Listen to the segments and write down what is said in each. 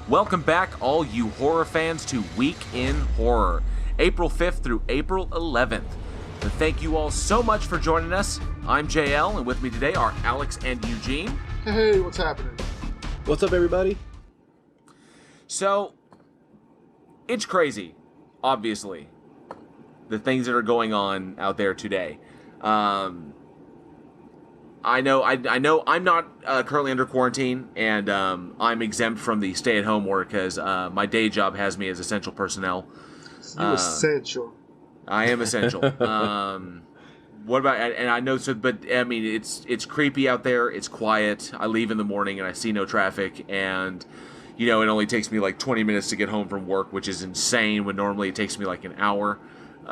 Welcome back, all you horror fans, to Week in Horror, April 5th through April 11th. And thank you all so much for joining us. I'm JL, and with me today are Alex and Eugene. Hey, what's happening? What's up, everybody? So, it's crazy, obviously, the things that are going on out there today. I know I'm not currently under quarantine, and I'm exempt from the stay-at-home work because my day job has me as essential personnel. You essential. I am essential. What about? And I know, but I mean, it's creepy out there. It's quiet. I leave in the morning and I see no traffic, and it only takes me like 20 minutes to get home from work, which is insane. When normally it takes me like an hour. Shit,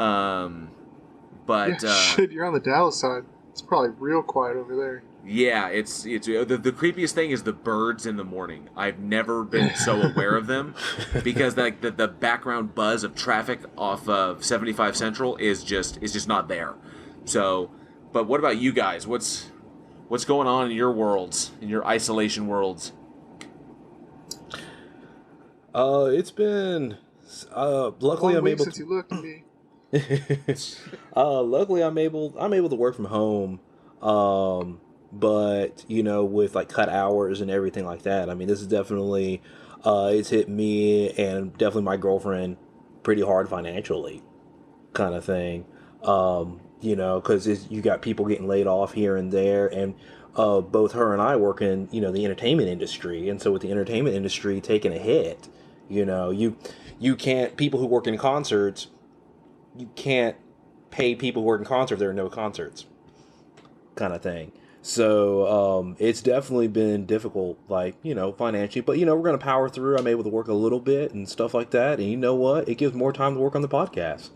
you're on the Dallas side. It's probably real quiet over there. Yeah, it's the creepiest thing is the birds in the morning. I've never been so aware of them because like the background buzz of traffic off of 75 Central is just not there. So, but what about you guys? What's going on in your worlds, in your isolation worlds? It's been luckily I'm able since you looked at me. Luckily I'm able to work from home. But with like cut hours and everything like that, I mean, this is definitely it's hit me and definitely my girlfriend pretty hard financially, kind of thing. Because you got people getting laid off here and there, and both her and I work in the entertainment industry, and so with the entertainment industry taking a hit, you can't, people who work in concerts, you can't pay people who work in concerts if there are no concerts, kind of thing. So it's definitely been difficult, like, financially, but we're going to power through. I'm able to work a little bit and stuff like that, and you know what? It gives more time to work on the podcast.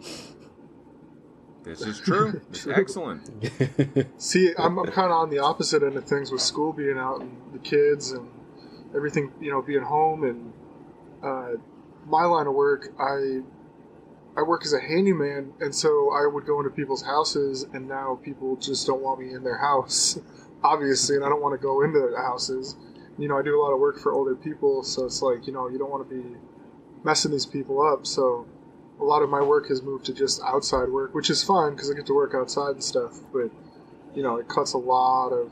This is true. It's excellent. See, I'm kind of on the opposite end of things with school being out and the kids and everything, being home. And my line of work, I work as a handyman, and so I would go into people's houses, and now people just don't want me in their house, obviously, and I don't want to go into their houses. I do a lot of work for older people, so it's like, you don't want to be messing these people up, so a lot of my work has moved to just outside work, which is fine because I get to work outside and stuff. But it cuts a lot of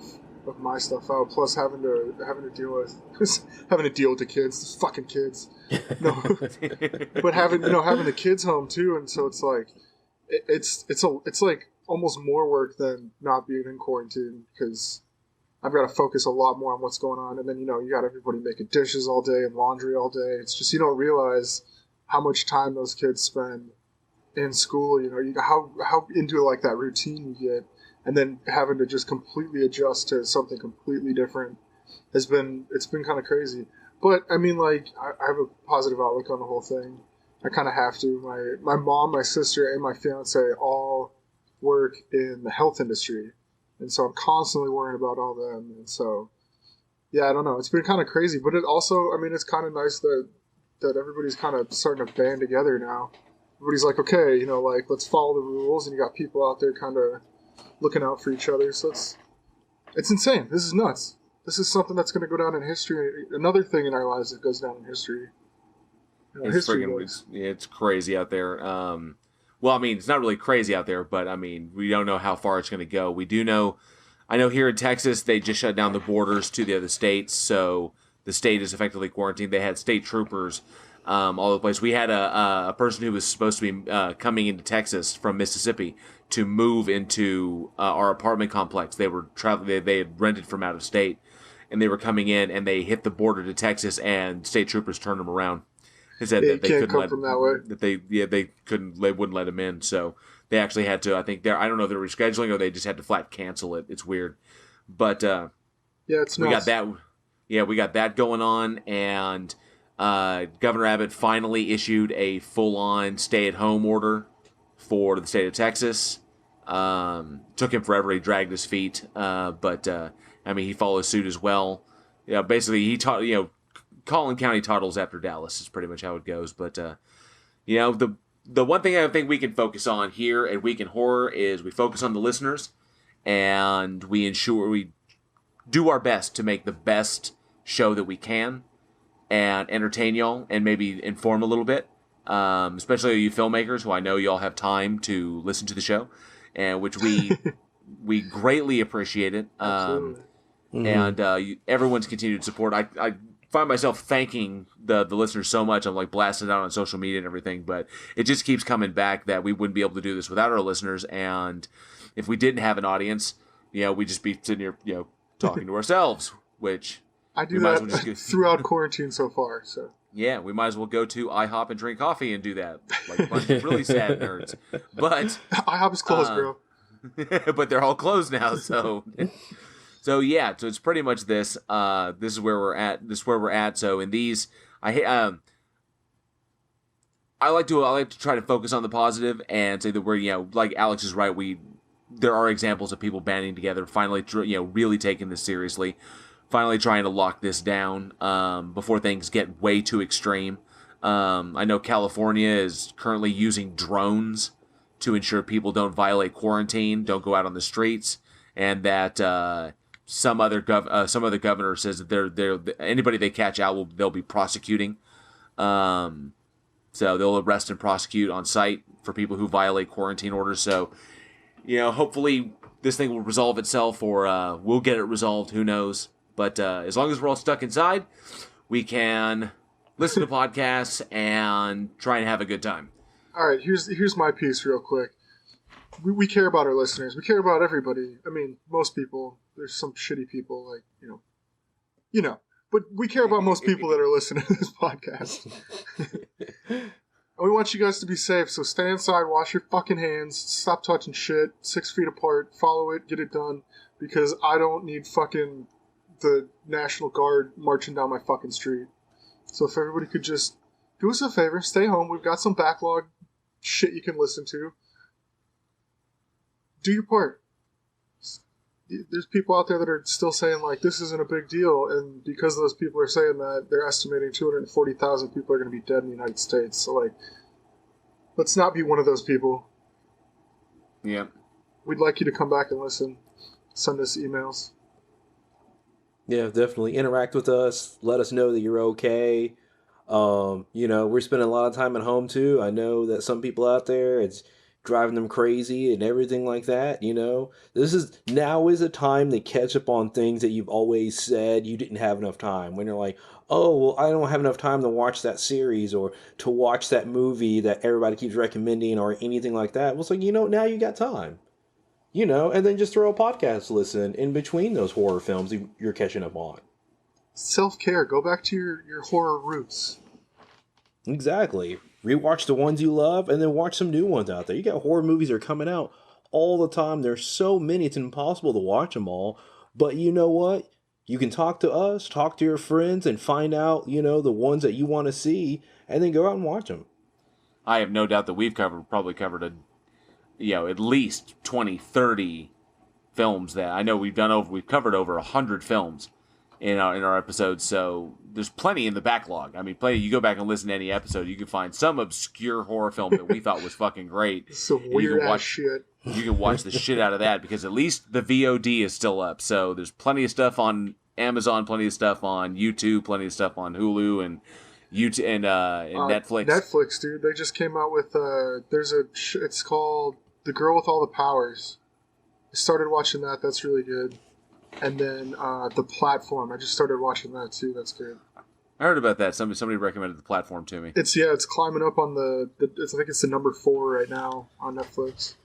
my stuff out. Plus having to deal with the kids, these fucking kids. No, but having the kids home too, and so it's like it's like almost more work than not being in quarantine because I've got to focus a lot more on what's going on. And then you got everybody making dishes all day and laundry all day. It's just you don't realize how much time those kids spend in school, how into like that routine you get, and then having to just completely adjust to something completely different it's been kind of crazy. But I mean, like, I have a positive outlook on the whole thing. I kind of have to. My mom, my sister, and my fiance all work in the health industry, and so I'm constantly worrying about all them. And so, yeah, I don't know. It's been kind of crazy, but it also, I mean, it's kind of nice that everybody's kind of starting to band together now. Everybody's like, okay, like, let's follow the rules, and you got people out there kind of looking out for each other. So it's insane. This is nuts. This is something that's going to go down in history. Another thing in our lives that goes down in history. It's crazy out there. Well, I mean, it's not really crazy out there, but I mean, we don't know how far it's going to go. We do know, I know here in Texas, they just shut down the borders to the other states, so the state is effectively quarantined. They had state troopers all over the place. We had a person who was supposed to be coming into Texas from Mississippi to move into our apartment complex. They were traveling. They had rented from out of state, and they were coming in, and they hit the border to Texas, and state troopers turned them around. They said that they couldn't come from that way. They wouldn't let them in. So they actually had to. I think I don't know if they're rescheduling or they just had to flat cancel it. It's weird, but yeah, it's we nice. got that. Yeah, we got that going on, and Governor Abbott finally issued a full-on stay-at-home order for the state of Texas. Took him forever. He dragged his feet, but I mean, he followed suit as well. Yeah, basically, he taught. Collin County toddles after Dallas is pretty much how it goes. But the one thing I think we can focus on here at Week in Horror is we focus on the listeners, and we ensure we do our best to make the best show that we can. and entertain y'all and maybe inform a little bit. Especially you filmmakers who I know y'all have time to listen to the show, and which we greatly appreciate it. Absolutely. And everyone's continued support. I find myself thanking the listeners so much. I'm like blasting it out on social media and everything, but it just keeps coming back that we wouldn't be able to do this without our listeners. And if we didn't have an audience, we'd just be sitting here, talking to ourselves, which I do that throughout quarantine so far. So yeah, we might as well go to IHOP and drink coffee and do that, like a bunch of really sad nerds. But IHOP is closed, bro. But they're all closed now, so. So yeah, so it's pretty much this. This is where we're at. So in these, I like to try to focus on the positive and say that we're like Alex is right. There are examples of people banding together, finally really taking this seriously, finally trying to lock this down before things get way too extreme. I know California is currently using drones to ensure people don't violate quarantine, don't go out on the streets, and that. Some other governor says that they're anybody they catch out they'll be prosecuting, so they'll arrest and prosecute on site for people who violate quarantine orders. So, hopefully this thing will resolve itself, or we'll get it resolved. Who knows? But as long as we're all stuck inside, we can listen to podcasts and try and have a good time. All right, here's my piece real quick. We care about our listeners. We care about everybody. I mean, most people. There's some shitty people, like, but we care about most people that are listening to this podcast. And we want you guys to be safe, so stay inside, wash your fucking hands, stop touching shit, 6 feet apart, follow it, get it done, because I don't need fucking the National Guard marching down my fucking street. So if everybody could just do us a favor, stay home. We've got some backlog shit you can listen to. Do your part. There's people out there that are still saying, like, this isn't a big deal, and because those people are saying that, they're estimating 240,000 people are going to be dead in the United States. So, like, let's not be one of those people. Yeah. We'd like you to come back and listen. Send us emails. Yeah, definitely. Interact with us. Let us know that you're okay. We're spending a lot of time at home, too. I know that some people out there, it's driving them crazy and everything like that. Now is a time to catch up on things that you've always said you didn't have enough time. When you're like, oh, well, I don't have enough time to watch that series or to watch that movie that everybody keeps recommending or anything like that. Well, it's like, now you got time. And then just throw a podcast listen in between those horror films you're catching up on. Self-care. Go back to your horror roots. Exactly. Rewatch the ones you love and then watch some new ones out there. You got horror movies that are coming out all the time. There's so many, it's impossible to watch them all. But you know what? You can talk to us, talk to your friends, and find out, the ones that you want to see, and then go out and watch them. I have no doubt that we've probably covered at least 20, 30 films that I know we've covered over 100 films in our episodes, so there's plenty in the backlog. I mean, you go back and listen to any episode, you can find some obscure horror film that we thought was fucking great. Some weird ass shit. You can watch the shit out of that, because at least the VOD is still up, so there's plenty of stuff on Amazon, plenty of stuff on YouTube, plenty of stuff on Hulu and YouTube and Netflix. Netflix, dude, they just came out with it's called The Girl with All the Powers. I started watching that. That's really good. And then The Platform. I just started watching that too. That's good. I heard about that. Somebody recommended The Platform to me. It's climbing up on I think it's the number 4 right now on Netflix.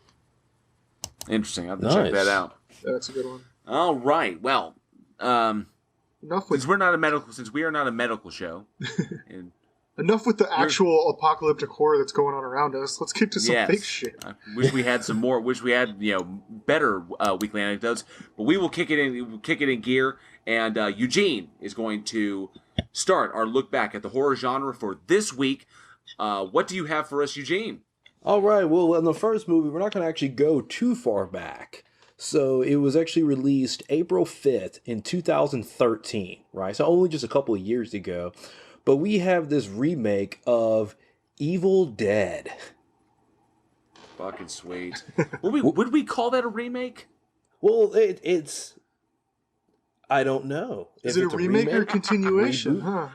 Interesting. I'll have to check that out. Yeah, that's a good one. All right. Well, since we are not a medical show, and enough with the actual apocalyptic horror that's going on around us. Let's get to some fake shit. I wish we had some more. Wish we had better weekly anecdotes. But we will kick it in gear. And Eugene is going to start our look back at the horror genre for this week. What do you have for us, Eugene? All right. Well, in the first movie, we're not going to actually go too far back. So it was actually released April 5th in 2013, right? So only just a couple of years ago. But we have this remake of Evil Dead. Fucking sweet. Would we call that a remake? Well, it's... I don't know. Is it a remake or a continuation? Huh?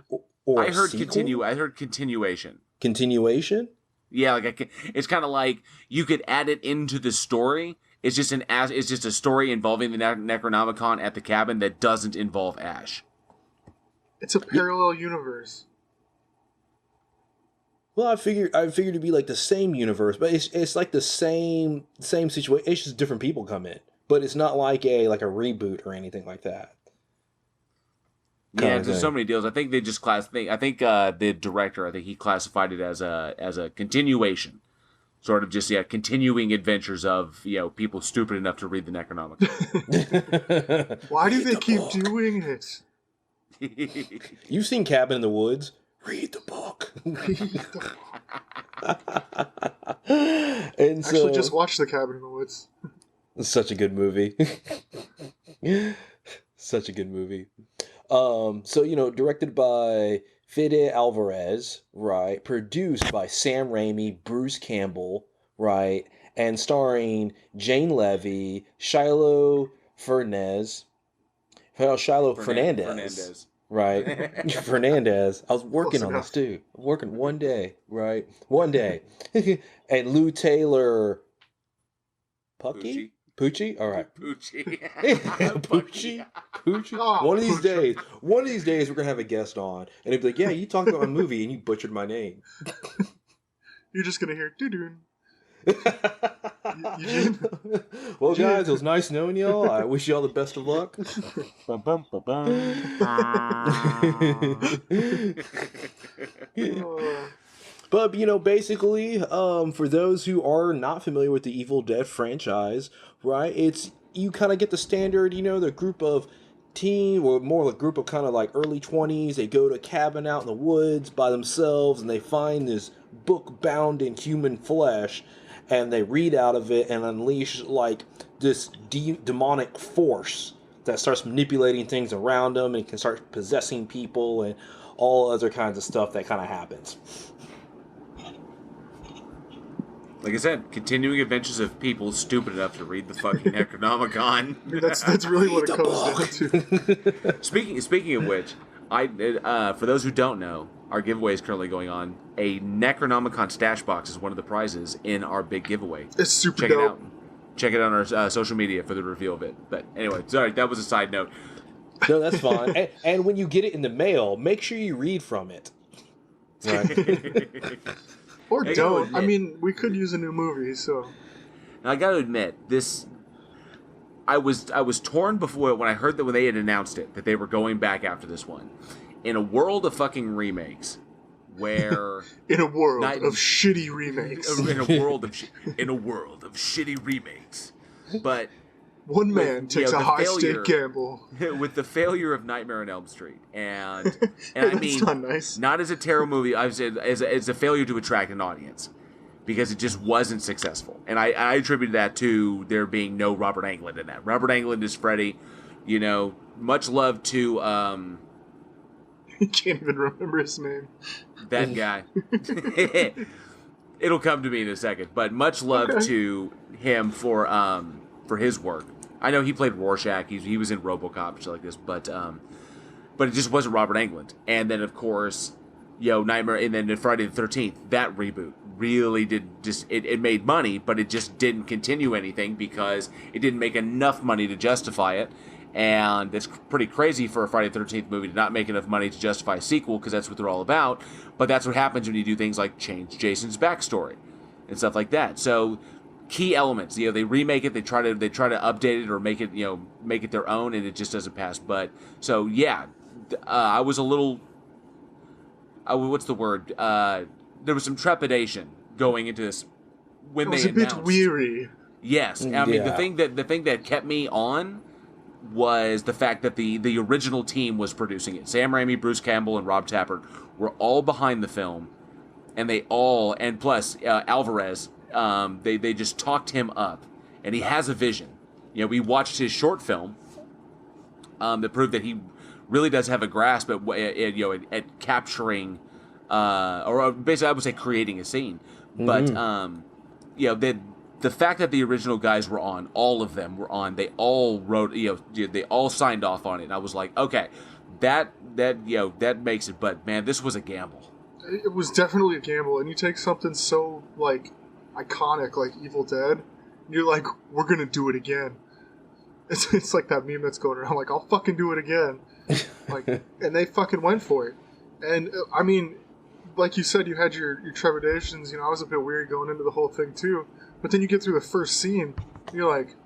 Or I a heard sequel? I heard continuation. Continuation? Yeah, like it's kind of like you could add it into the story. It's just it's just a story involving the Necronomicon at the cabin that doesn't involve Ash. It's a parallel universe. Well, I figured it'd be like the same universe, but it's like the same situation. It's just different people come in, but it's not like a reboot or anything like that. Yeah, there's so many deals. I think they just I think the director, I think he classified it as a continuation, sort of just continuing adventures of people stupid enough to read the Necronomicon. Why do they keep doing it? You've seen Cabin in the Woods. Read the book. And Actually, just watched The Cabin in the Woods. It's such a good movie. Such a good movie. So, directed by Fede Alvarez, right? Produced by Sam Raimi, Bruce Campbell, right? And starring Jane Levy, Shiloh Fernandez. Right? Fernandez. I was working on this too. I'm working one day, right? One day. And Lou Taylor Pucci? Poochie? All right. Poochie. Poochie? Oh, one of these days, we're going to have a guest on, and he'll be like, yeah, you talked about my movie, and you butchered my name. You're just going to hear, doo-doo. Well, guys, it was nice knowing y'all. I wish y'all the best of luck. But, basically, for those who are not familiar with the Evil Dead franchise, right, you kind of get the standard, the group of teen, or more like a group of kind of like early 20s. They go to a cabin out in the woods by themselves, and they find this book bound in human flesh, and they read out of it and unleash like this demonic force that starts manipulating things around them and can start possessing people and all other kinds of stuff that kind of happens. Like I said, continuing adventures of people stupid enough to read the fucking Necronomicon. I mean, that's really what it comes down to. Speaking of which, for those who don't know, our giveaway is currently going on. A Necronomicon stash box is one of the prizes in our big giveaway. It's super dope. Check it out on our social media for the reveal of it. But anyway, sorry, that was a side note. No, that's fine. And when you get it in the mail, make sure you read from it. Right. Or don't. I mean, we could use a new movie, so. Now, I got to admit, this. I was torn before when I heard that when they had announced it that they were going back after this one. In a world of fucking remakes, where in a world of shitty remakes, in a world of shitty remakes, but. One man takes a high-stake gamble. With the failure of Nightmare on Elm Street. And I mean, not nice. Not as a terrible movie, I said as a failure to attract an audience. Because it just wasn't successful. And I attributed that to there being no Robert Englund in that. Robert Englund is Freddy. Much love to... I can't even remember his name. That guy. It'll come to me in a second. But much love to him for his work. I know he played Rorschach. He was in RoboCop, shit like this, but it just wasn't Robert Englund. And then of course, Nightmare, and then Friday the 13th, that reboot really did just it made money, but it just didn't continue anything because it didn't make enough money to justify it. And it's pretty crazy for a Friday the 13th movie to not make enough money to justify a sequel because that's what they're all about. But that's what happens when you do things like change Jason's backstory and stuff like that. So. Key elements, they remake it, they try to update it or make it their own, and it just doesn't pass. But so yeah, I was a little, what's the word? There was some trepidation going into this when they announced. It was a bit weary. Yes, I mean the thing that kept me on was the fact that the original team was producing it. Sam Raimi, Bruce Campbell, and Rob Tapert were all behind the film, and plus Alvarez. They just talked him up, and he has a vision. We watched his short film that proved that he really does have a grasp at capturing, or basically I would say creating a scene. Mm-hmm. But the fact that the original guys were on, all of them were on, they all wrote, they all signed off on it. And I was like, okay, that makes it. But man, this was a gamble. It was definitely a gamble, and you take something so like iconic like Evil Dead, and you're like, we're gonna do it again. It's like that meme that's going around, like, I'll fucking do it again. Like, and they fucking went for it. And I mean, like you said, you had your trepidations. You know, I was a bit weary going into the whole thing too. But then you get through the first scene, and you're like,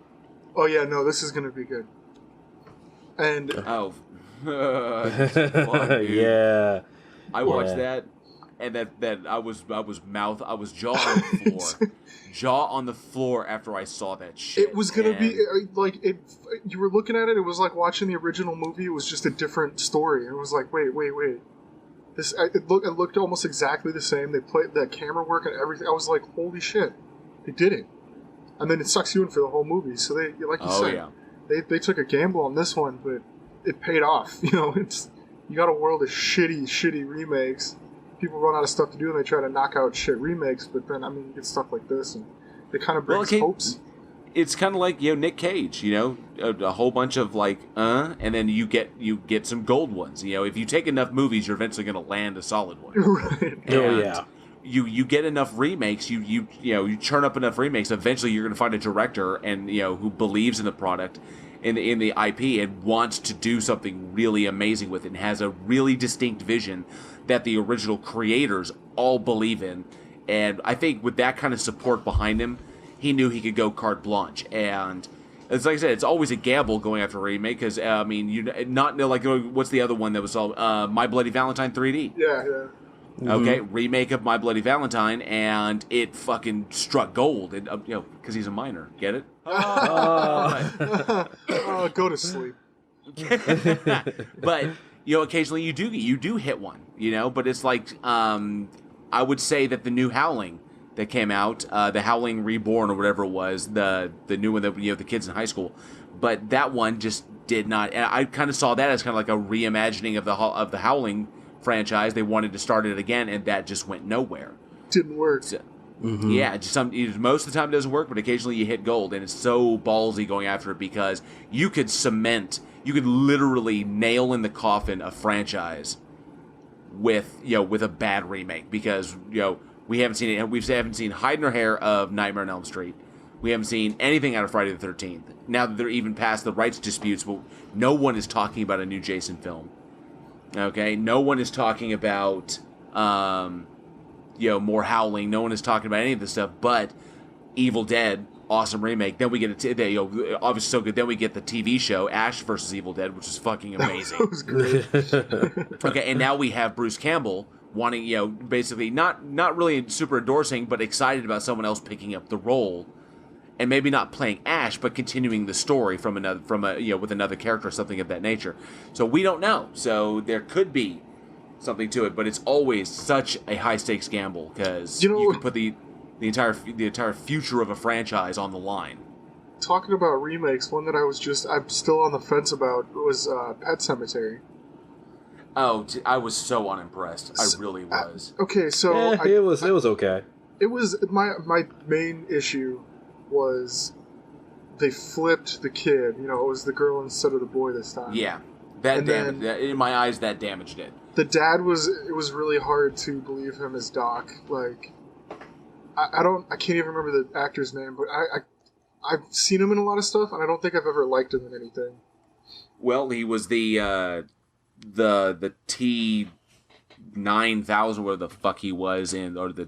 oh yeah, no, this is gonna be good. And yeah, I watched that, and that I was jaw on the floor after I saw that shit. It was gonna be like it. You were looking at it. It was like watching the original movie. It was just a different story. It was like, wait. This it looked almost exactly the same. They played the camera work and everything. I was like, holy shit, they did it. And then it sucks you in for the whole movie. So they, like you said, they took a gamble on this one, but it paid off. You know, you got a world of shitty remakes. People run out of stuff to do and they try to knock out shit remakes, but then, I mean, you get stuff like this and it kind of brings hopes. It's kind of like, Nick Cage, a whole bunch of like, and then you get some gold ones. If you take enough movies, you're eventually going to land a solid one. Right. Oh, yeah. You get enough remakes, you churn up enough remakes, eventually you're going to find a director and, who believes in the product, in the IP, and wants to do something really amazing with it and has a really distinct vision that the original creators all believe in. And I think with that kind of support behind him, he knew he could go carte blanche. And it's like I said, it's always a gamble going after a remake because, I mean, what's the other one that was all My Bloody Valentine 3D? Yeah. Mm-hmm. Okay, remake of My Bloody Valentine, and it fucking struck gold. And because he's a minor, get it? Go to sleep. But occasionally you do hit one. But it's like I would say that the new Howling that came out, the Howling Reborn or whatever it was, the new one that the kids in high school, but that one just did not. And I kind of saw that as kind of like a reimagining of the Howling franchise. They wanted to start it again, and that just went nowhere. Didn't work. So, yeah, most of the time it doesn't work, but occasionally you hit gold, and it's so ballsy going after it because you could literally nail in the coffin a franchise with a bad remake because we haven't seen it. We haven't seen hide nor hair of Nightmare on Elm Street. We haven't seen anything out of Friday the 13th. Now that they're even past the rights disputes, but no one is talking about a new Jason film. Okay, no one is talking about more Howling. No one is talking about any of this stuff. But Evil Dead, awesome remake. Then we get obviously so good. Then we get the TV show Ash vs. Evil Dead, which is fucking amazing. That was great. Okay, and now we have Bruce Campbell wanting, basically not really super endorsing, but excited about someone else picking up the role. And maybe not playing Ash, but continuing the story with another character or something of that nature. So we don't know. So there could be something to it, but it's always such a high stakes gamble because you can put the entire future of a franchise on the line. Talking about remakes, one that I'm still on the fence about was Pet Sematary. Oh, I was so unimpressed. I really was. Okay, so it was okay. It was my main issue. Was they flipped the kid? It was the girl instead of the boy this time. Yeah, in my eyes, that damaged it. The dad it was really hard to believe him as Doc. Like, I can't even remember the actor's name, but I've seen him in a lot of stuff, and I don't think I've ever liked him in anything. Well, he was the T-9000, whatever the fuck he was in, what was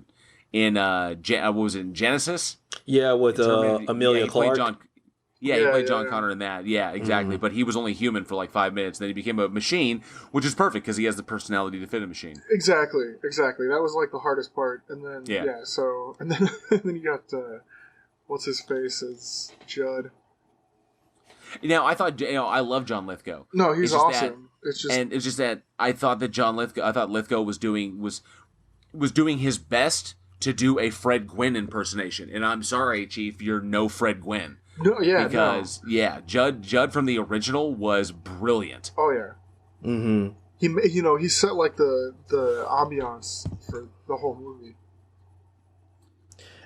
it, in Genesis? Yeah, with Emilia Clarke. He played John Connor in that. Yeah, exactly. Mm-hmm. But he was only human for like 5 minutes. Then he became a machine, which is perfect because he has the personality to fit a machine. Exactly. That was like the hardest part. And then and then you got what's his face as Judd. I thought I love John Lithgow. No, he's awesome. It's just that I thought that Lithgow was doing his best to do a Fred Gwynn impersonation, and I'm sorry, Chief, you're no Fred Gwynn. No, Judd from the original was brilliant. Oh yeah. Mm-hmm. He set like the ambiance for the whole movie.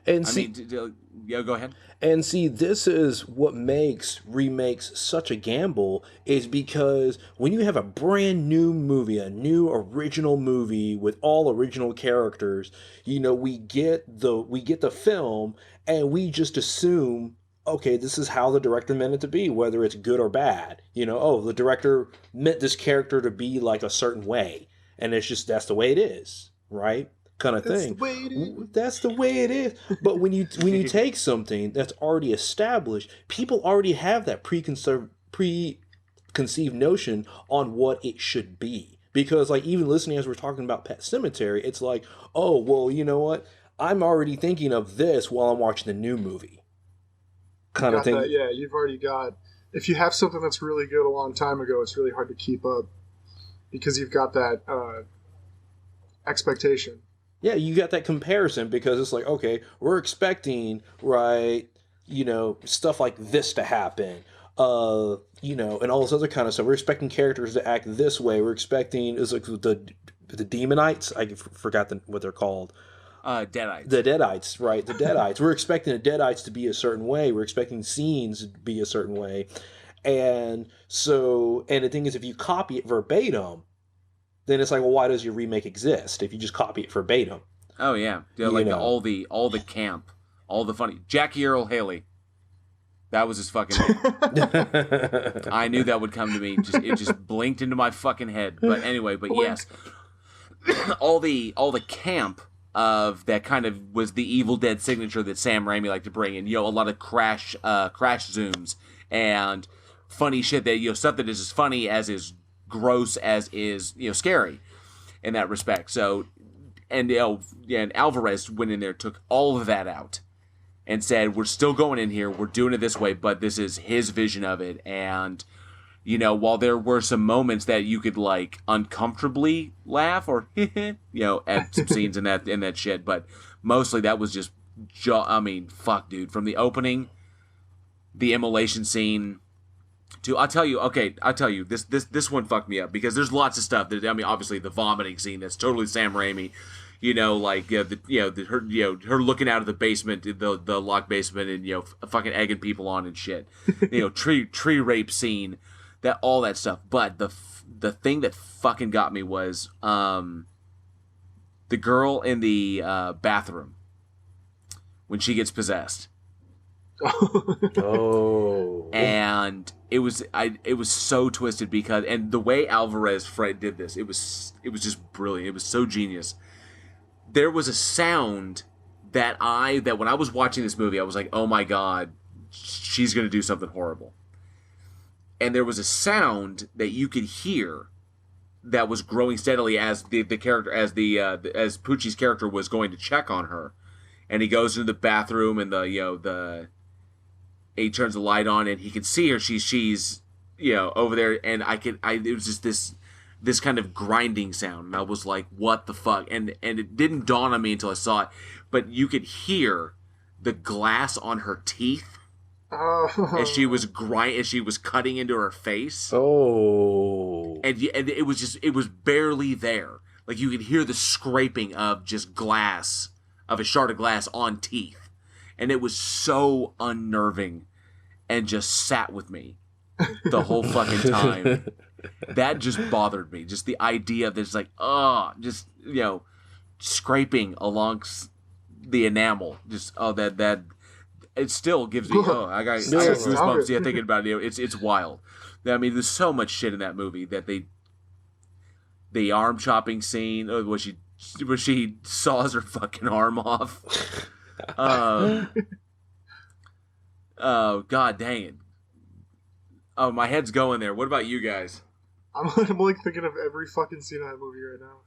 And I see, mean, yeah, go ahead. And see, this is what makes remakes such a gamble, is because when you have a brand new movie, a new original movie with all original characters, we get the film and we just assume, okay, this is how the director meant it to be, whether it's good or bad. Oh, the director meant this character to be like a certain way, and that's the way it is, right? Kind of thing. That's the way it is. But when you take something that's already established, people already have that preconceived notion on what it should be. Because like even listening as we're talking about Pet Sematary, it's like, oh well, you know what? I'm already thinking of this while I'm watching the new movie. Kind of thing. That, yeah, you've already got. If you have something that's really good a long time ago, it's really hard to keep up because you've got that expectation. Yeah, you got that comparison because it's like, okay, we're expecting, right, stuff like this to happen, and all this other kind of stuff. We're expecting characters to act this way. We're expecting, it's like the Demonites, I forgot what they're called. Deadites. The Deadites, right, the Deadites. We're expecting the Deadites to be a certain way. We're expecting scenes to be a certain way. And the thing is, if you copy it verbatim, then it's like, well, why does your remake exist if you just copy it verbatim? Oh yeah, all the camp, all the funny. Jackie Earle Haley, that was his fucking name. I knew that would come to me. It just blinked into my fucking head. But anyway, yes, all the camp of that kind of was the Evil Dead signature that Sam Raimi liked to bring in. A lot of crash zooms and funny shit that stuff that is as funny as is gross as is scary in that respect. So and Alvarez went in there, took all of that out and said, we're still going in here, we're doing it this way, but this is his vision of it. And while there were some moments that you could like uncomfortably laugh or at some scenes in that shit, but mostly that was just fuck dude, from the opening, the immolation scene, I'll tell you, this one fucked me up because there's lots of stuff that, obviously the vomiting scene, that's totally Sam Raimi, her looking out of the basement, the locked basement, and, fucking egging people on and shit, tree rape scene, all that stuff. But the thing that fucking got me was, the girl in the, bathroom when she gets possessed. Oh. And it was so twisted because, and the way Alvarez Fred did this, it was just brilliant. It was so genius. There was a sound that when I was watching this movie, I was like, oh my god, she's gonna do something horrible. And there was a sound that you could hear that was growing steadily as the character, as Pucci's character was going to check on her, and he goes into the bathroom and he turns the light on and he can see her. She's over there, and it was just this kind of grinding sound, and I was like, what the fuck? And it didn't dawn on me until I saw it, but you could hear the glass on her teeth as she was cutting into her face. Oh. And it was barely there. Like you could hear the scraping of just glass, of a shard of glass on teeth. And it was so unnerving and just sat with me the whole fucking time. That just bothered me. Just the idea of this, like, scraping along the enamel. Just, that it still gives me, I got goosebumps thinking about it. It's wild. There's so much shit in that movie that the arm chopping scene, where she saws her fucking arm off. Oh god dang it. Oh, my head's going there. What about you guys? I'm like thinking of every fucking scene in that movie right now.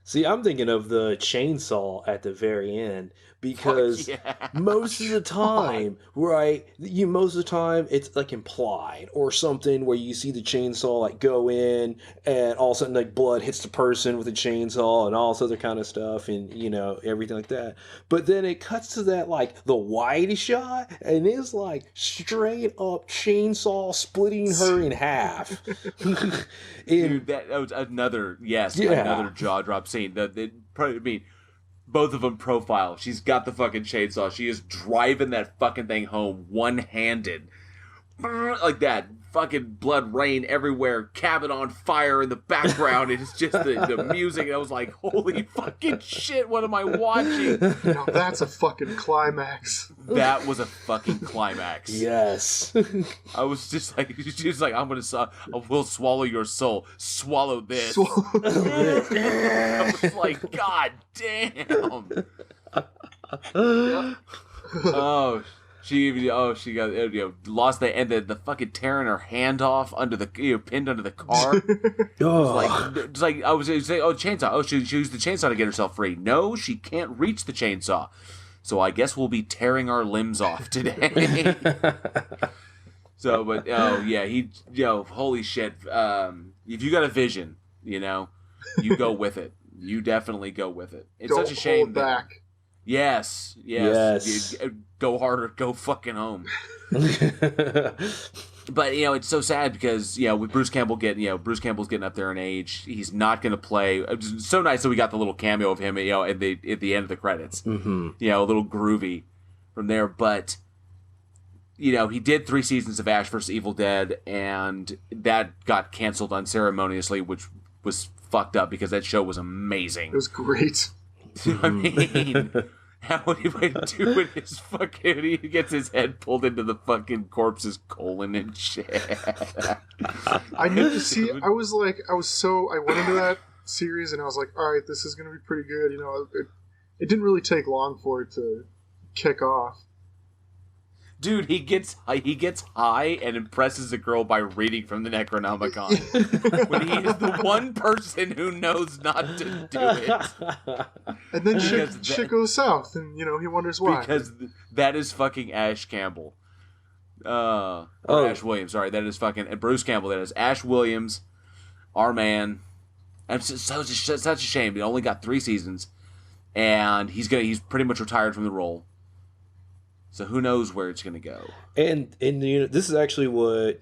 See, I'm thinking of the chainsaw at the very end because most of the time, right? Most of the time it's like implied or something where you see the chainsaw like go in and all of a sudden like blood hits the person with the chainsaw and all this other kind of stuff and everything like that. But then it cuts to that like the wide shot and it's like straight up chainsaw splitting her in half. Dude, that was another jaw drop scene. both of them profile. She's got the fucking chainsaw. She is driving that fucking thing home one-handed. Like that. Fucking blood rain everywhere. Cabin on fire in the background. It's just the music. And I was like, holy fucking shit, what am I watching? Now that's a fucking climax. That was a fucking climax. Yes. I was just like, she was like, I will swallow your soul. Swallow this. I was like, God damn. Oh, she got lost the end, the fucking tearing her hand off under the pinned under the car. It's like I was saying, chainsaw. Oh, she used the chainsaw to get herself free. No, she can't reach the chainsaw. So I guess we'll be tearing our limbs off today. So, but holy shit. If you got a vision, you go with it. You definitely go with it. It's Don't such a shame hold back. Yes. Go harder, go fucking home. But it's so sad because with Bruce Campbell's getting up there in age. He's not going to play. It's so nice that we got the little cameo of him at the end of the credits. Mm-hmm. A little groovy from there. But he did 3 seasons of Ash vs. Evil Dead, and that got canceled unceremoniously, which was fucked up because that show was amazing. It was great. I mean, how would he do in his fucking... He gets his head pulled into the fucking corpse's colon and shit. I knew to see... I went into that series and I was like, all right, this is going to be pretty good. It didn't really take long for it to kick off. Dude, he gets high and impresses a girl by reading from the Necronomicon. When he is the one person who knows not to do it. And then shit goes south, and he wonders why. Because that is fucking Ash Campbell. Ash Williams, sorry. That is fucking Bruce Campbell. That is Ash Williams, our man. And it's such a shame. He only got 3 seasons, and he's pretty much retired from the role. So who knows where it's going to go? And this is actually what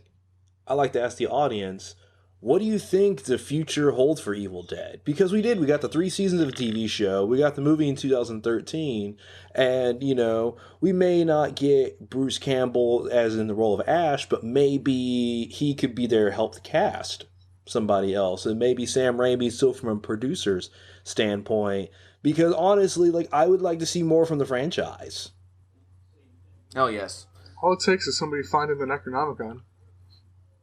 I like to ask the audience. What do you think the future holds for Evil Dead? Because we got the 3 seasons of a TV show. We got the movie in 2013. And, we may not get Bruce Campbell as in the role of Ash, but maybe he could be there to help the cast somebody else. And maybe Sam Raimi still from a producer's standpoint. Because honestly, I would like to see more from the franchise. Oh, yes. All it takes is somebody finding the Necronomicon.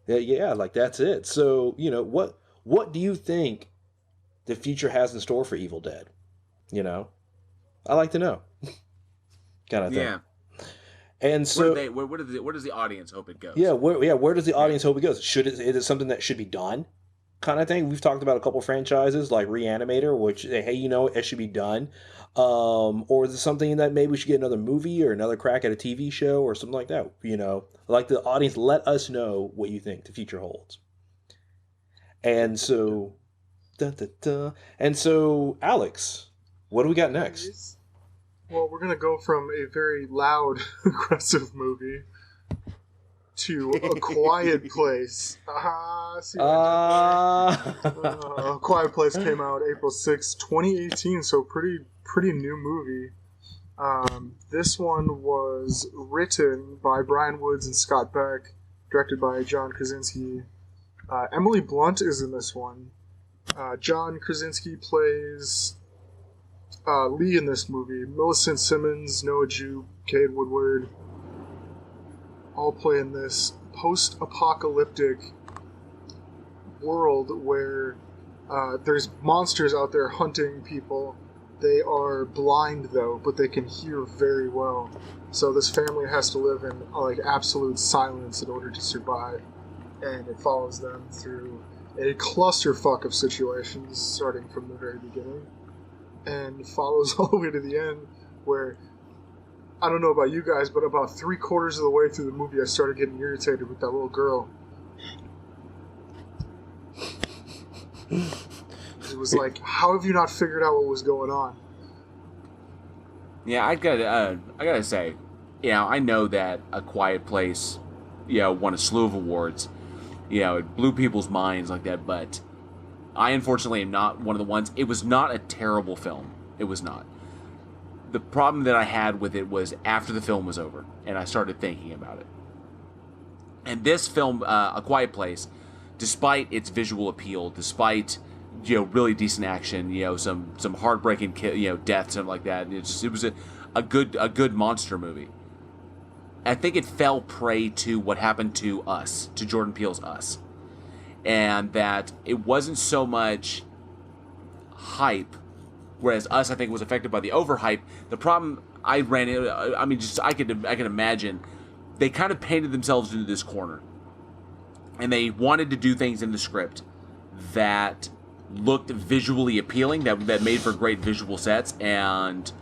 Yeah, that's it. So, what do you think the future has in store for Evil Dead? I like to know. Kind of thing. Yeah. And so, where does the audience hope it goes? Yeah, where does the audience hope it goes? Is it something that should be done? Kind of thing. We've talked about a couple franchises like Reanimator, which it should be done. Or is it something that maybe we should get another movie or another crack at a TV show or something like that? Like the audience, let us know what you think the future holds. And so, Alex, what do we got next? Well, we're gonna go from a very loud, aggressive movie to A Quiet Place. A Quiet Place came out April 6, 2018, so pretty new movie. This one was written by Brian Woods and Scott Beck, directed by John Krasinski. Emily Blunt is in this one. John Krasinski plays Lee in this movie. Millicent Simmons, Noah Jupe, Cade Woodward all play in this post-apocalyptic world where there's monsters out there hunting people. They are blind though, but they can hear very well. So this family has to live in absolute silence in order to survive, and it follows them through a clusterfuck of situations starting from the very beginning, and follows all the way to the end where, I don't know about you guys, but about 3/4 of the way through the movie I started getting irritated with that little girl. It was like, how have you not figured out what was going on? Yeah, I gotta say, I know that A Quiet Place, won a slew of awards. It blew people's minds like that, but I unfortunately am not one of the ones. It was not a terrible film. It was not. the problem that I had with it was after the film was over, and I started thinking about it. And this film, A Quiet Place, despite its visual appeal, despite really decent action, some heartbreaking deaths and like that, it was a good monster movie. I think it fell prey to what happened to Us, to Jordan Peele's Us, and that it wasn't so much hype, whereas Us, I think, was affected by the overhype. The problem I ran into, I can imagine, they kind of painted themselves into this corner, and they wanted to do things in the script that looked visually appealing, that made for great visual sets, and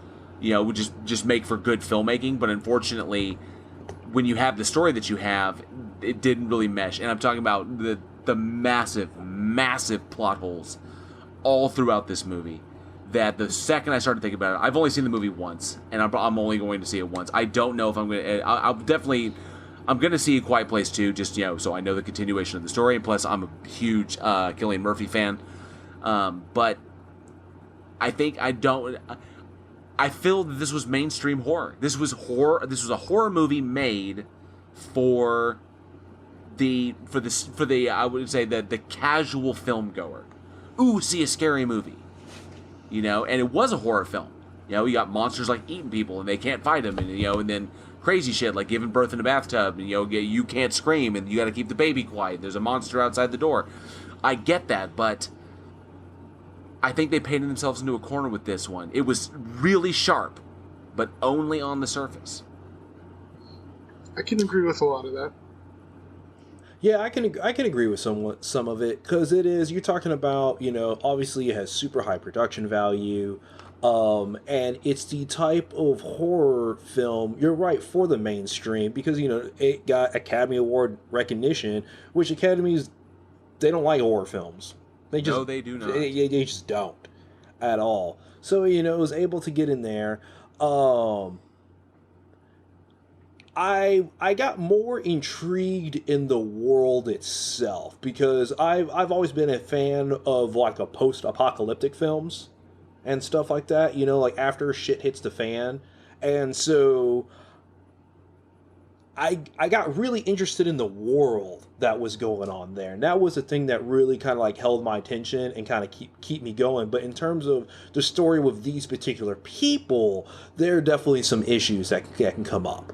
would just make for good filmmaking. But unfortunately, when you have the story that you have, it didn't really mesh. And I'm talking about the massive plot holes all throughout this movie, that the second I started thinking about it, I've only seen the movie once, and I'm only going to see it once. I don't know if I'm going to... I'm going to see A Quiet Place 2, just, so I know the continuation of the story, and plus I'm a huge Cillian Murphy fan. But I think I feel that this was mainstream horror. This was a horror movie made for the I would say the casual film goer. Ooh, see a scary movie. And it was a horror film. You got monsters like eating people and they can't fight them, and then crazy shit like giving birth in a bathtub, and you can't scream and you got to keep the baby quiet. There's a monster outside the door. I get that, but I think they painted themselves into a corner with this one. It was really sharp, but only on the surface. I can agree with a lot of that. Yeah, I can agree with some of it, because you're talking about, obviously it has super high production value, and it's the type of horror film, you're right, for the mainstream, because, it got Academy Award recognition, which Academies, they don't like horror films. They do not. They just don't at all. So, it was able to get in there. I got more intrigued in the world itself, because I've always been a fan of like a post-apocalyptic films and stuff like that, like after shit hits the fan. And so I got really interested in the world that was going on there. And that was the thing that really kind of like held my attention and kind of keep me going. But in terms of the story with these particular people, there are definitely some issues that can come up.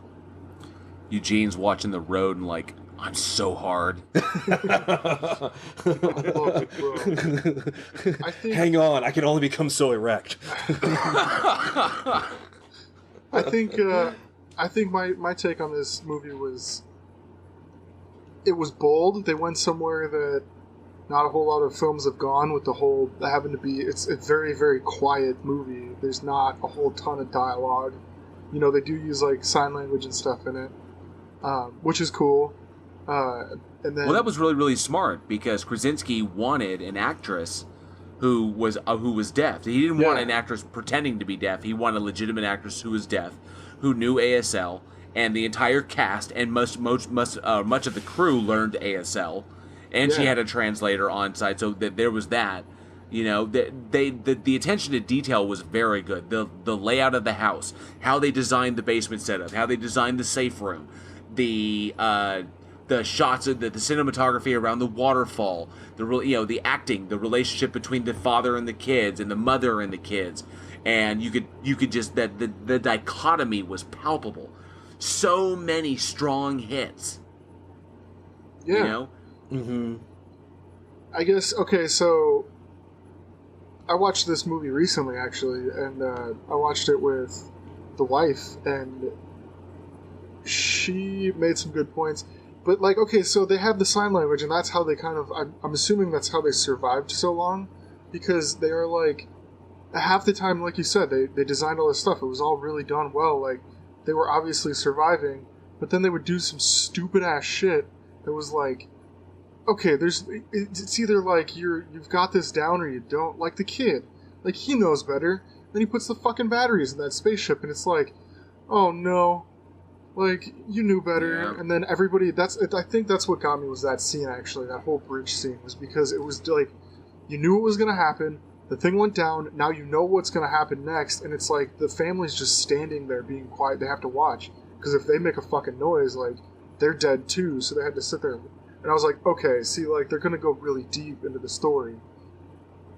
Eugene's watching the road and like, I'm so hard. I love it, bro. Hang on, I can only become so erect. I think my take on this movie was, it was bold. They went somewhere that not a whole lot of films have gone, with the whole having to be, it's a very, very quiet movie. There's not a whole ton of dialogue. They do use like sign language and stuff in it, which is cool. And then, well, that was really, really smart, because Krasinski wanted an actress who was deaf. He didn't want an actress pretending to be deaf. He wanted a legitimate actress who was deaf, who knew ASL, and the entire cast and much of the crew learned ASL, and she had a translator on site, so that there was that. The attention to detail was very good. The layout of the house, how they designed the basement setup, how they designed the safe room, the shots of the cinematography around the waterfall, the acting, the relationship between the father and the kids and the mother and the kids, and you could just, that the dichotomy was palpable. So many strong hits. Yeah. Mm-hmm. I guess, okay, so I watched this movie recently, actually, and I watched it with the wife, and she made some good points. But, like, okay, so they have the sign language, and that's how they kind of, I'm assuming that's how they survived so long, because they are, like, half the time, like you said, they designed all this stuff. It was all really done well. Like, they were obviously surviving, but then they would do some stupid-ass shit that was, like, okay, it's either, like, you've got this down or you don't. Like, the kid. Like, he knows better. Then he puts the fucking batteries in that spaceship, and it's like, oh, no. Like, you knew better. Yeah. And then everybody, I think that's what got me, was that scene, actually. That whole bridge scene was because it was, like, you knew it was going to happen. The thing went down. Now you know what's going to happen next, and it's like the family's just standing there being quiet. They have to watch because if they make a fucking noise, like they're dead too. So they had to sit there. And I was like, okay, see, like they're going to go really deep into the story,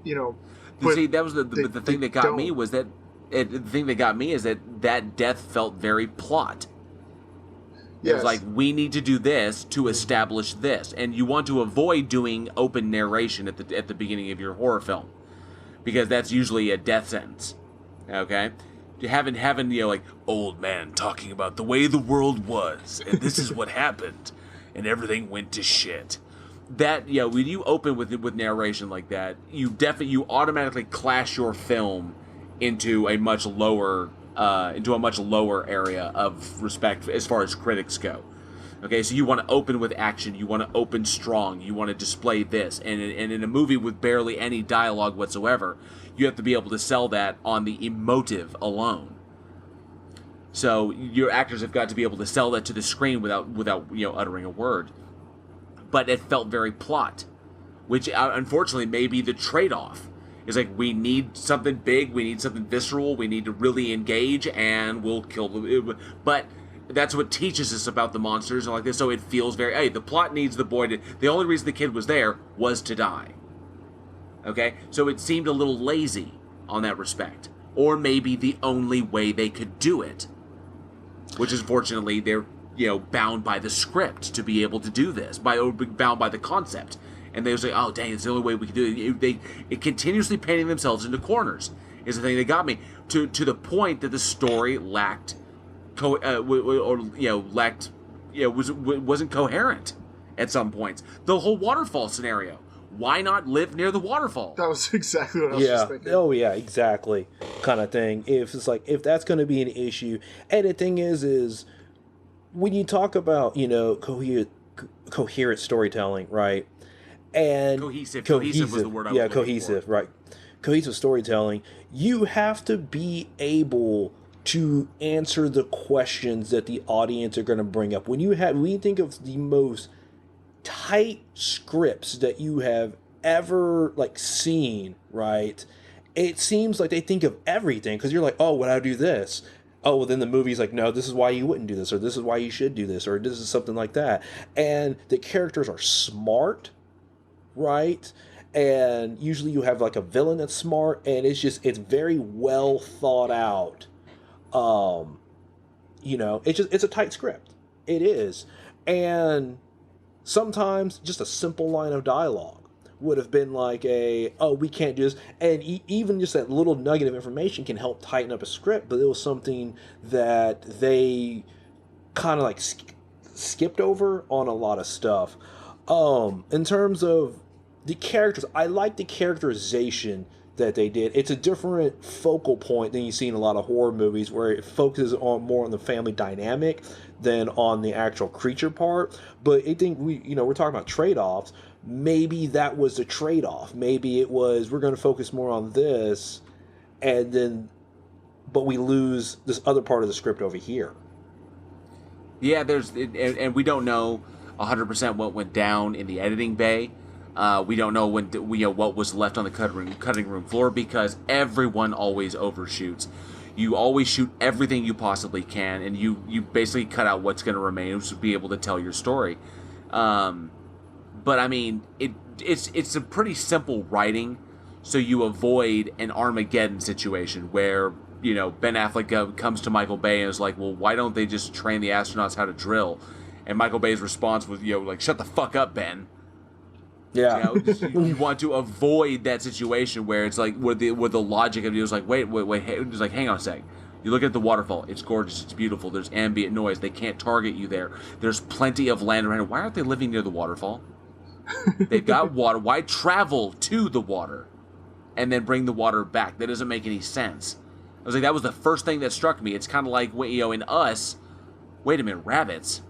you know. You see, that was the thing that got me was that the thing that got me is that death felt very plot. Yes. It was like, we need to do this to establish this, and you want to avoid doing open narration at the beginning of your horror film, because that's usually a death sentence. Okay, having like old man talking about the way the world was, and this is what happened, and everything went to shit. That when you open with narration like that, you automatically clash your film into a much lower area of respect as far as critics go. Okay, so you want to open with action, you want to open strong, you want to display this, and in a movie with barely any dialogue whatsoever, you have to be able to sell that on the emotive alone. So your actors have got to be able to sell that to the screen without uttering a word. But it felt very plot, which unfortunately may be the trade-off. It's like, we need something big, we need something visceral, we need to really engage, and we'll kill the... But that's what teaches us about the monsters and like this, so it feels very... Hey, the plot needs the boy to... The only reason the kid was there was to die. Okay? So it seemed a little lazy on that respect. Or maybe the only way they could do it. Which is, fortunately, they're... bound by the script to be able to do this, bound by the concept, and they was like, "Oh, dang, it's the only way we can do it." It continuously painting themselves into corners is the thing that got me to the point that the story wasn't coherent at some points. The whole waterfall scenario. Why not live near the waterfall? That was exactly what I was just thinking. Oh yeah, exactly, kind of thing. If that's going to be an issue, and the thing is. When you talk about, coherent storytelling, right? And cohesive was the word I was looking cohesive, for. Right. Cohesive storytelling, you have to be able to answer the questions that the audience are going to bring up. When you think of the most tight scripts that you have ever seen, right? It seems like they think of everything, because you're like, oh, when I do this, oh, well, then the movie's like, no, this is why you wouldn't do this, or this is why you should do this, or this is something like that. And the characters are smart, right? And usually you have a villain that's smart, and it's very well thought out. It's a tight script. It is. And sometimes just a simple line of dialogue would have been like we can't do this. And even just that little nugget of information can help tighten up a script, but it was something that they kind of skipped over on a lot of stuff. In terms of the characters, I like the characterization that they did. It's a different focal point than you see in a lot of horror movies, where it focuses more on the family dynamic than on the actual creature part. But I think we're talking about trade-offs. Maybe that was the trade-off. Maybe it was, we're going to focus more on this, but we lose this other part of the script over here. Yeah, and we don't know 100% what went down in the editing bay. We don't know what was left on the cutting room floor, because everyone always overshoots. You always shoot everything you possibly can, and you basically cut out what's going to remain to be able to tell your story. But I mean, it's a pretty simple writing, so you avoid an Armageddon situation where Ben Affleck comes to Michael Bay and is like, well, why don't they just train the astronauts how to drill? And Michael Bay's response was, shut the fuck up, Ben. Yeah. You want to avoid that situation where it's like, where the logic of it was like, wait, it's like, hang on a sec. You look at the waterfall, it's gorgeous, it's beautiful, there's ambient noise, they can't target you there. There's plenty of land around. Why aren't they living near the waterfall? They've got water. Why travel to the water and then bring the water back? That doesn't make any sense. I was like, that was the first thing that struck me. It's kind of like, in Us, wait a minute, rabbits?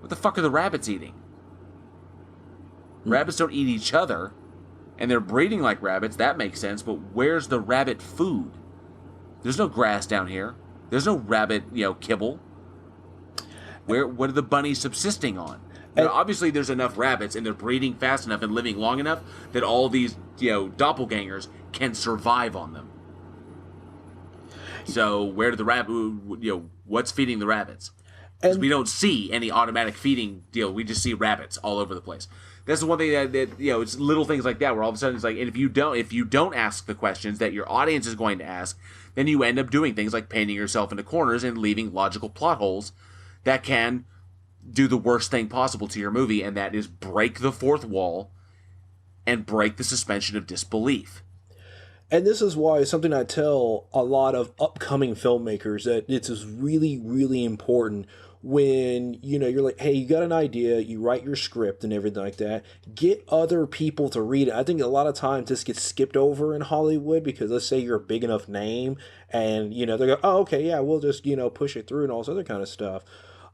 What the fuck are the rabbits eating? Rabbits don't eat each other, and they're breeding like rabbits. That makes sense, but where's the rabbit food? There's no grass down here. There's no rabbit, kibble. What are the bunnies subsisting on? Obviously, there's enough rabbits, and they're breeding fast enough and living long enough that all these, doppelgangers can survive on them. So where do the rabbit? What's feeding the rabbits? Because we don't see any automatic feeding deal. We just see rabbits all over the place. That's the one thing that it's little things like that where all of a sudden it's like, and if you don't ask the questions that your audience is going to ask, then you end up doing things like painting yourself into corners and leaving logical plot holes that can do the worst thing possible to your movie, and that is break the fourth wall and break the suspension of disbelief. And this is why it's something I tell a lot of upcoming filmmakers, that it's really, really important when, you're like, hey, you got an idea, you write your script and everything like that, get other people to read it. I think a lot of times this gets skipped over in Hollywood because let's say you're a big enough name and, they go, oh, okay, yeah, we'll just, push it through and all this other kind of stuff.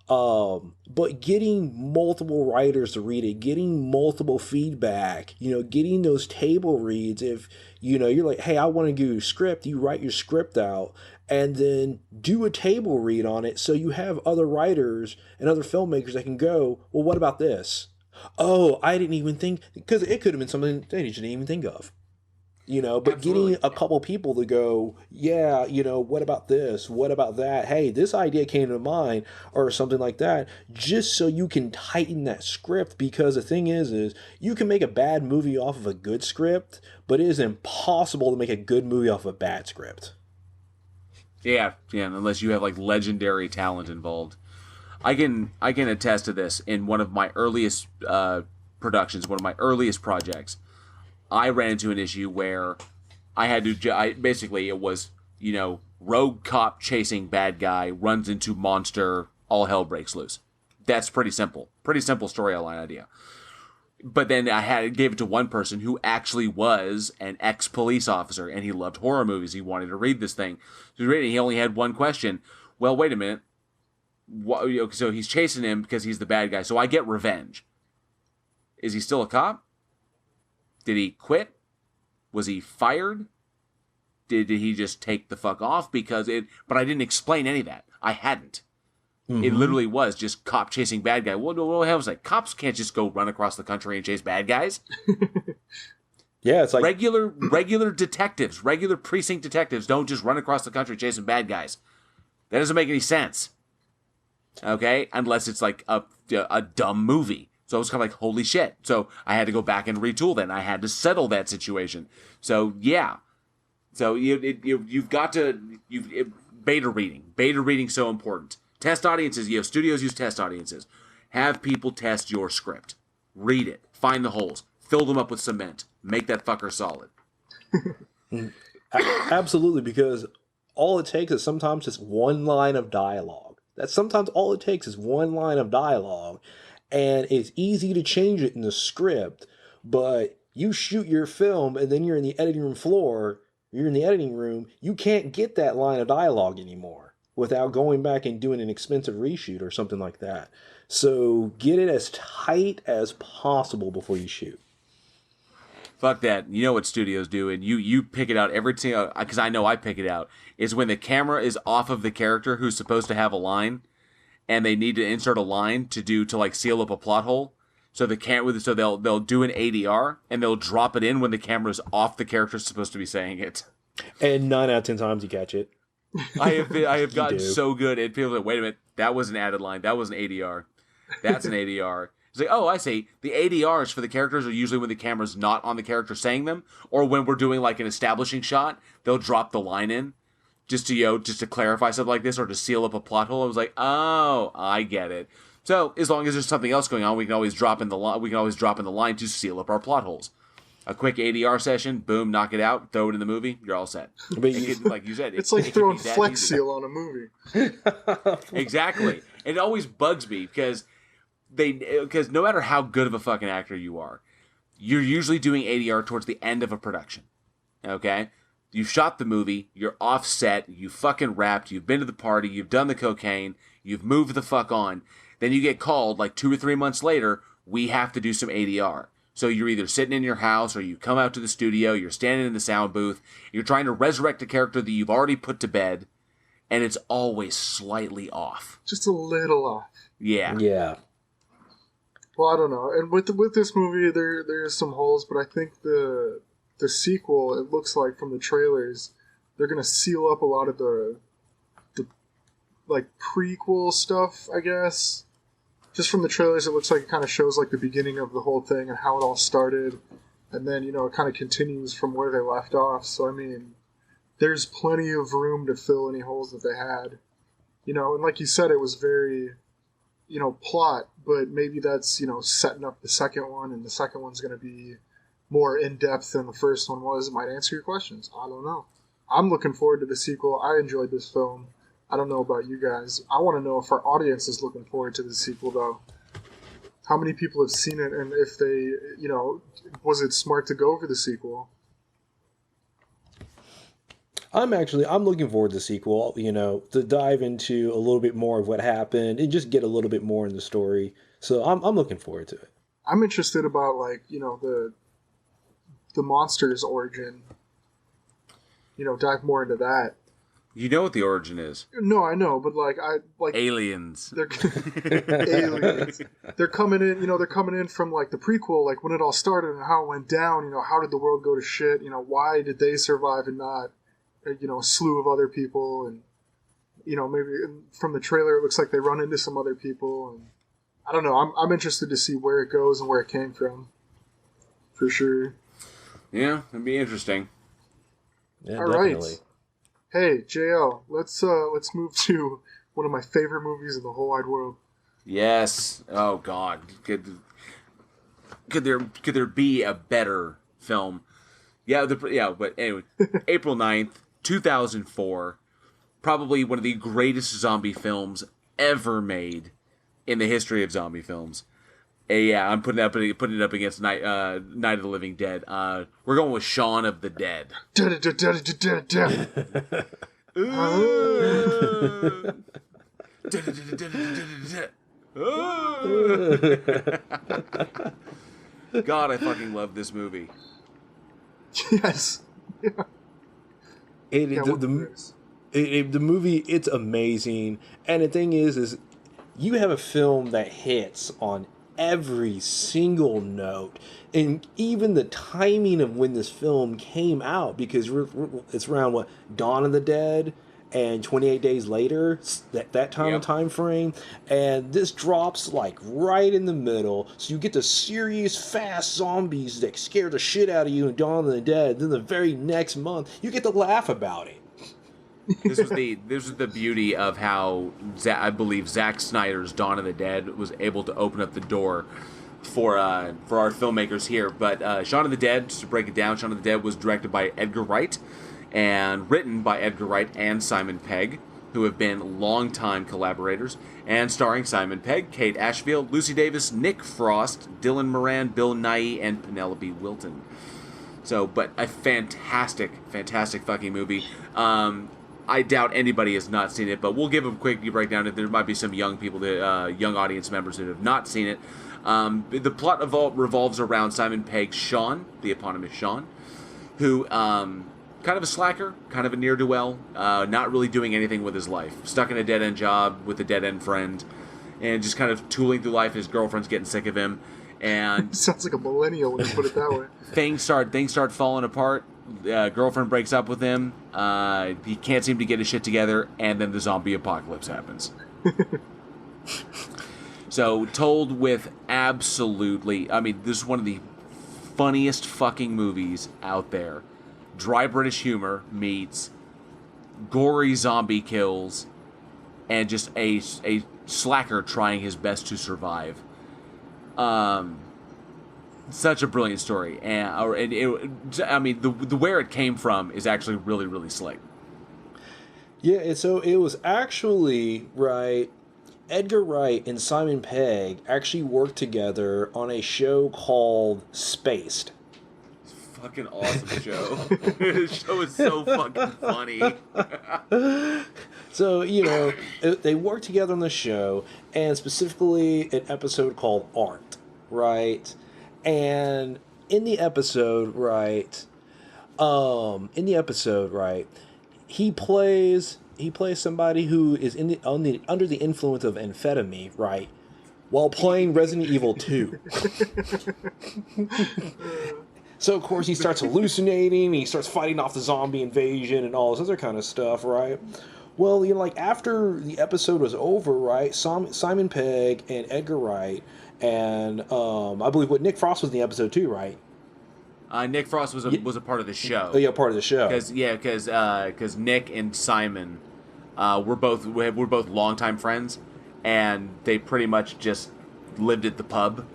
But getting multiple writers to read it, getting multiple feedback, getting those table reads. If, you're like, hey, I want to do a script, you write your script out and then do a table read on it. So you have other writers and other filmmakers that can go, well, what about this? Oh, I didn't even think, because it could have been something they didn't even think of. But Absolutely. Getting a couple people to go, yeah, what about this? What about that? Hey, this idea came to mind, or something like that, just so you can tighten that script. Because the thing is you can make a bad movie off of a good script, but it is impossible to make a good movie off of a bad script. Yeah, unless you have like legendary talent involved. I can attest to this. In one of my earliest productions, one of my earliest projects, I ran into an issue where I had to, basically it was, rogue cop chasing bad guy, runs into monster, all hell breaks loose. That's pretty simple storyline idea. But then gave it to one person who actually was an ex-police officer, and he loved horror movies. He wanted to read this thing. So he only had one question. Well, wait a minute. So he's chasing him because he's the bad guy. So I get revenge. Is he still a cop? Did he quit? Was he fired? Did he just take the fuck off? But I didn't explain any of that. I hadn't. Mm-hmm. It literally was just cop chasing bad guy. What the hell was that? Cops can't just go run across the country and chase bad guys. Yeah, it's like regular detectives, regular precinct detectives don't just run across the country chasing bad guys. That doesn't make any sense. Okay? Unless it's like a dumb movie. So it was kind of like, holy shit. So I had to go back and retool that. And I had to settle that situation. So, yeah. So you've got to... beta reading. Beta reading's so important. Test audiences. Studios use test audiences. Have people test your script. Read it. Find the holes. Fill them up with cement. Make that fucker solid. Absolutely, because all it takes is sometimes just one line of dialogue. That's sometimes all it takes is one line of dialogue. And it's easy to change it in the script, but you shoot your film and then you're in the editing room, you can't get that line of dialogue anymore without going back and doing an expensive reshoot or something like that. So get it as tight as possible before you shoot. Fuck that. You know what studios do, and you pick it out every single, because I know I pick it out, is when the camera is off of the character who's supposed to have a line, and they need to insert a line to like seal up a plot hole. So they'll do an ADR and they'll drop it in when the camera's off the character's supposed to be saying it. And 9 out of 10 times you catch it. I have gotten so good at people like, wait a minute, that was an added line, that was an ADR. That's an ADR. It's like, oh, I see. The ADRs for the characters are usually when the camera's not on the character saying them, or when we're doing like an establishing shot, they'll drop the line in. Just to clarify something like this or to seal up a plot hole. I was like, oh, I get it. So as long as there's something else going on, we can always drop in the line. We can always drop in the line to seal up our plot holes. A quick ADR session, boom, knock it out, throw it in the movie. You're all set. But like you said, it's like throwing Flex Seal on a movie. Exactly. It always bugs me because no matter how good of a fucking actor you are, you're usually doing ADR towards the end of a production. Okay. You shot the movie, you're off set, you fucking rapped, you've been to the party, you've done the cocaine, you've moved the fuck on. Then you get called like 2 or 3 months later, we have to do some ADR. So you're either sitting in your house or you come out to the studio, you're standing in the sound booth, you're trying to resurrect a character that you've already put to bed, and it's always slightly off. Just a little off. Yeah. Yeah. Well, I don't know. And with this movie, there's some holes, but I think the the sequel, it looks like from the trailers, they're going to seal up a lot of the like prequel stuff, I guess. Just from the trailers, it looks like it kind of shows like the beginning of the whole thing and how it all started. And then, you know, it kind of continues from where they left off. So, I mean, there's plenty of room to fill any holes that they had. You know, and like you said, it was very, you know, plot, but maybe that's, you know, setting up the second one, and the second one's going to be more in-depth than the first one was. It might answer your questions. I don't know. I'm looking forward to the sequel. I enjoyed this film. I don't know about you guys. I want to know if our audience is looking forward to the sequel, though. How many people have seen it, and if they, you know, was it smart to go for the sequel? I'm looking forward to the sequel, you know, to dive into a little bit more of what happened and just get a little bit more in the story. So I'm looking forward to it. I'm interested about, like, you know, the monster's origin. You know, dive more into that. You know what the origin is. No, I know, but like aliens. They're aliens. They're coming in, you know, they're coming in from like the prequel, like when it all started and how it went down, you know, how did the world go to shit, you know, why did they survive and not, you know, a slew of other people, and, you know, maybe from the trailer it looks like they run into some other people, and I don't know, I'm interested to see where it goes and where it came from. For sure. Yeah, it'd be interesting. Yeah, all definitely. right. Hey, JL, let's move to one of my favorite movies in the whole wide world. Yes. Oh God. Could there be a better film? Yeah, but anyway, April 9th, 2004, probably one of the greatest zombie films ever made in the history of zombie films. Yeah, I'm putting it up against Night of the Living Dead. We're going with Shaun of the Dead. God, I fucking love this movie. Yes. Yeah. The movie, it's amazing. And the thing is you have a film that hits on every single note, and even the timing of when this film came out, because it's around Dawn of the Dead and 28 Days Later, that time frame, and this drops like right in the middle, so you get the serious fast zombies that scare the shit out of you in Dawn of the Dead. Then the very next month you get to laugh about it. This was the beauty of how I believe Zack Snyder's Dawn of the Dead was able to open up the door for our filmmakers here. But Shaun of the Dead, just to break it down, Shaun of the Dead was directed by Edgar Wright and written by Edgar Wright and Simon Pegg, who have been longtime collaborators, and starring Simon Pegg, Kate Ashfield, Lucy Davis, Nick Frost, Dylan Moran, Bill Nighy, and Penelope Wilton. So, but a fantastic fucking movie. I doubt anybody has not seen it, but we'll give a quick breakdown. There might be some young people, young audience members that have not seen it. The plot revolves around Simon Pegg's Shaun, the eponymous Shaun, who kind of a slacker, kind of a ne'er-do-well, not really doing anything with his life. Stuck in a dead-end job with a dead-end friend, and just kind of tooling through life. His girlfriend's getting sick of him. And sounds like a millennial when you put it that way. Things start falling apart. Girlfriend breaks up with him. He can't seem to get his shit together, and then the zombie apocalypse happens. So, told with absolutely, I mean, this is one of the funniest fucking movies out there. Dry British humor meets gory zombie kills, and just a slacker trying his best to survive. Such a brilliant story, the where it came from is actually really, really slick. Yeah, and so it was actually Edgar Wright and Simon Pegg actually worked together on a show called Spaced. It's a fucking awesome show. The show is so fucking funny. So, you know, they worked together on the show, and specifically an episode called Art, right? And in the episode, he plays somebody who is under the influence of amphetamine, right, while playing Resident Evil 2. So, of course, he starts hallucinating, and he starts fighting off the zombie invasion and all this other kind of stuff, right? Well, like, after the episode was over, right, Simon Pegg and Edgar Wright, and I believe Nick Frost was in the episode too, right? Nick Frost was a part of the show. Oh, yeah, part of the show. Because Nick and Simon were both longtime friends, and they pretty much just lived at the pub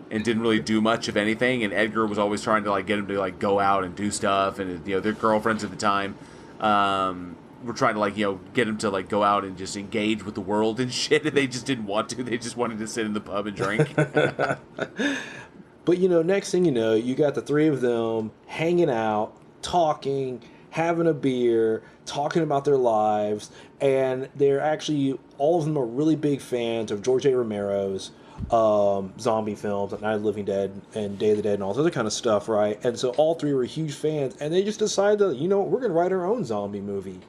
and didn't really do much of anything. And Edgar was always trying to like get him to like go out and do stuff, and their girlfriends at the time were trying to like get him to like go out and just engage with the world and shit. And they just didn't want to. They just wanted to sit in the pub and drink. But next thing you know, you got the three of them hanging out, talking, having a beer, talking about their lives, and they're actually, all of them are really big fans of George A. Romero's zombie films like Night of the Living Dead and Day of the Dead and all this other kind of stuff, right? And so all three were huge fans, and they just decided that, we're going to write our own zombie movie.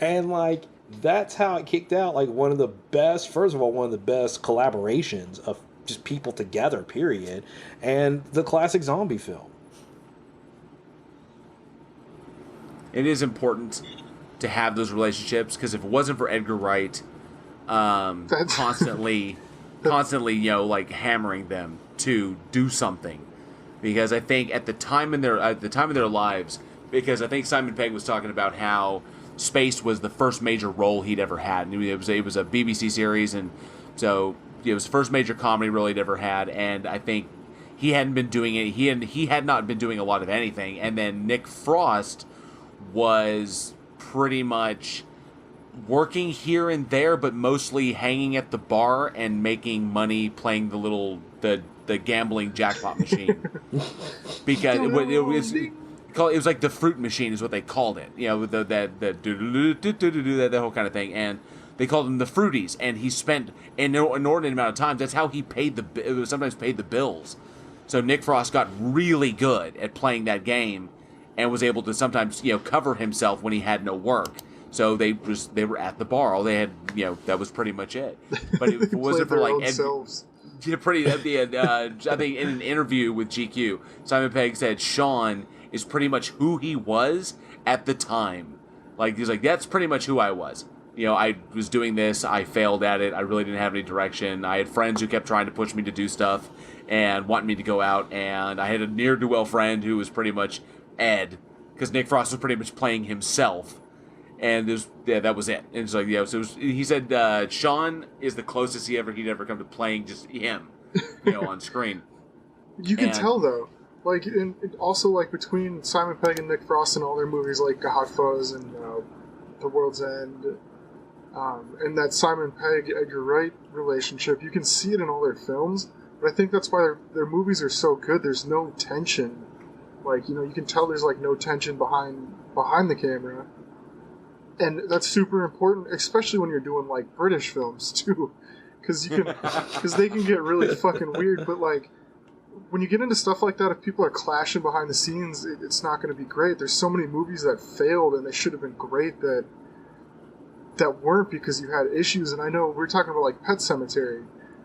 And like, that's how it kicked out, like one of the best collaborations of just people together, period, and the classic zombie film. It is important to have those relationships, because if it wasn't for Edgar Wright constantly like hammering them to do something, because I think at the time in their lives, because I think Simon Pegg was talking about how space was the first major role he'd ever had, and it was a BBC series, and so it was the first major comedy role he'd ever had, and I think he hadn't been doing it. He had not been doing a lot of anything, and then Nick Frost was pretty much working here and there, but mostly hanging at the bar and making money playing the gambling jackpot machine. Because it was like the fruit machine is what they called it. The whole kind of thing, and they called them the fruities. And he spent an inordinate amount of time. That's how he sometimes paid the bills. So Nick Frost got really good at playing that game, and was able to sometimes cover himself when he had no work. So they were at the bar. All they had, that was pretty much it. But it wasn't for like I think in an interview with GQ, Simon Pegg said Shaun is pretty much who he was at the time. Like, he's like, that's pretty much who I was. I was doing this. I failed at it. I really didn't have any direction. I had friends who kept trying to push me to do stuff and want me to go out. And I had a ne'er-do-well friend who was pretty much Ed, because Nick Frost was pretty much playing himself. And that was it. And it's like, so he said Shaun is the closest he'd ever come to playing just him, on screen. You can tell though, like, and also like between Simon Pegg and Nick Frost and all their movies like Hot Fuzz and The World's End, and that Simon Pegg Edgar Wright relationship, you can see it in all their films. But I think that's why their movies are so good. There's no tension. Like, you can tell there's like no tension behind the camera. And that's super important, especially when you're doing like British films too, because they can get really fucking weird. But like, when you get into stuff like that, if people are clashing behind the scenes, it's not going to be great. There's so many movies that failed and they should have been great that weren't, because you had issues. And I know we're talking about like Pet Sematary,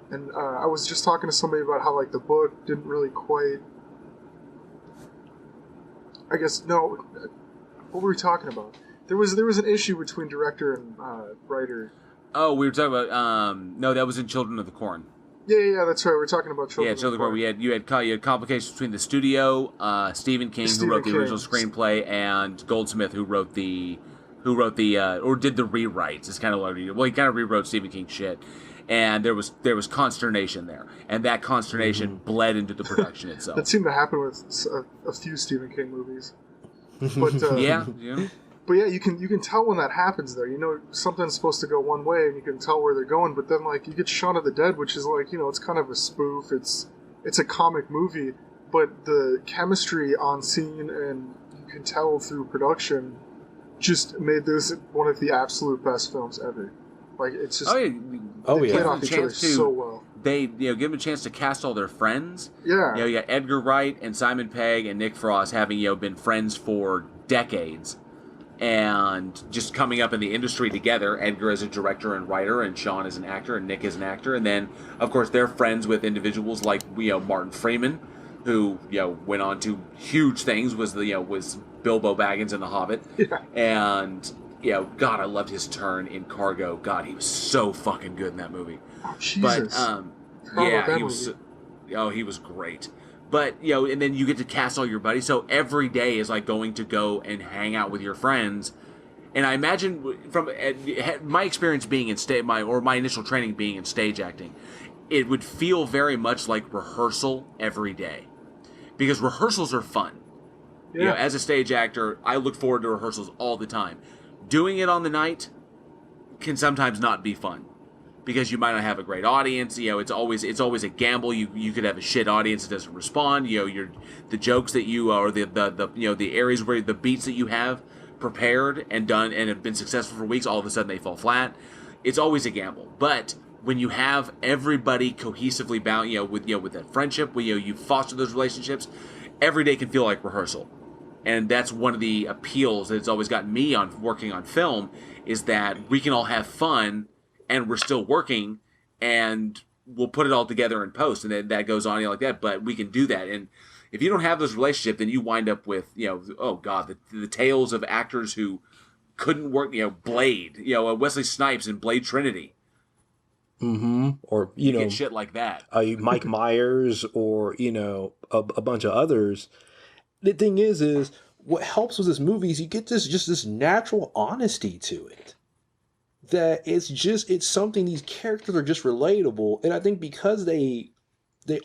and I was just talking to somebody about how like the book didn't really quite. I guess no. What were we talking about? There was an issue between director and writer. Oh, we were talking about no, that was in Children of the Corn. Yeah, that's right. We're talking about Children. Yeah, Children of the Corn. You had complications between the studio, Stephen King, who wrote the original screenplay, and Goldsmith, who wrote the or did the rewrites. It's kind of like, well, he kind of rewrote Stephen King shit, and there was consternation there, and that consternation bled into the production itself. That seemed to happen with a few Stephen King movies. But yeah. But yeah, you can tell when that happens though. Something's supposed to go one way and you can tell where they're going, but then like you get Shaun of the Dead, which is like, it's kind of a spoof. It's a comic movie, but the chemistry on scene and you can tell through production just made this one of the absolute best films ever. Like, it's just they played off each other so well. They give them a chance to cast all their friends. Yeah. You got Edgar Wright and Simon Pegg and Nick Frost having been friends for decades. And just coming up in the industry together, Edgar as a director and writer, and Shaun as an actor, and Nick as an actor. And then, of course, they're friends with individuals like Martin Freeman, who went on to huge things, was Bilbo Baggins in The Hobbit, and God, I loved his turn in Cargo. God, he was so fucking good in that movie. Oh, Jesus. But he was great. But and then you get to cast all your buddies, so every day is like going to go and hang out with your friends. And I imagine from my experience being in my initial training being in stage acting, it would feel very much like rehearsal every day, because rehearsals are fun. Yeah. As a stage actor, I look forward to rehearsals all the time. Doing it on the night can sometimes not be fun, because you might not have a great audience. It's always a gamble. You could have a shit audience that doesn't respond. The jokes that you or the areas where the beats that you have prepared and done and have been successful for weeks, all of a sudden they fall flat. It's always a gamble. But when you have everybody cohesively bound, with that friendship, when you foster those relationships, every day can feel like rehearsal. And that's one of the appeals that's always gotten me on working on film, is that we can all have fun and we're still working, and we'll put it all together in post, and then that goes on like that. But we can do that. And if you don't have those relationships, then you wind up with, oh God, the tales of actors who couldn't work, Blade, Wesley Snipes in Blade Trinity. Mm-hmm. Or, you get shit like that. Mike Myers, or, a bunch of others. The thing is what helps with this movie is you get this natural honesty to it. That it's something, these characters are just relatable. And I think because they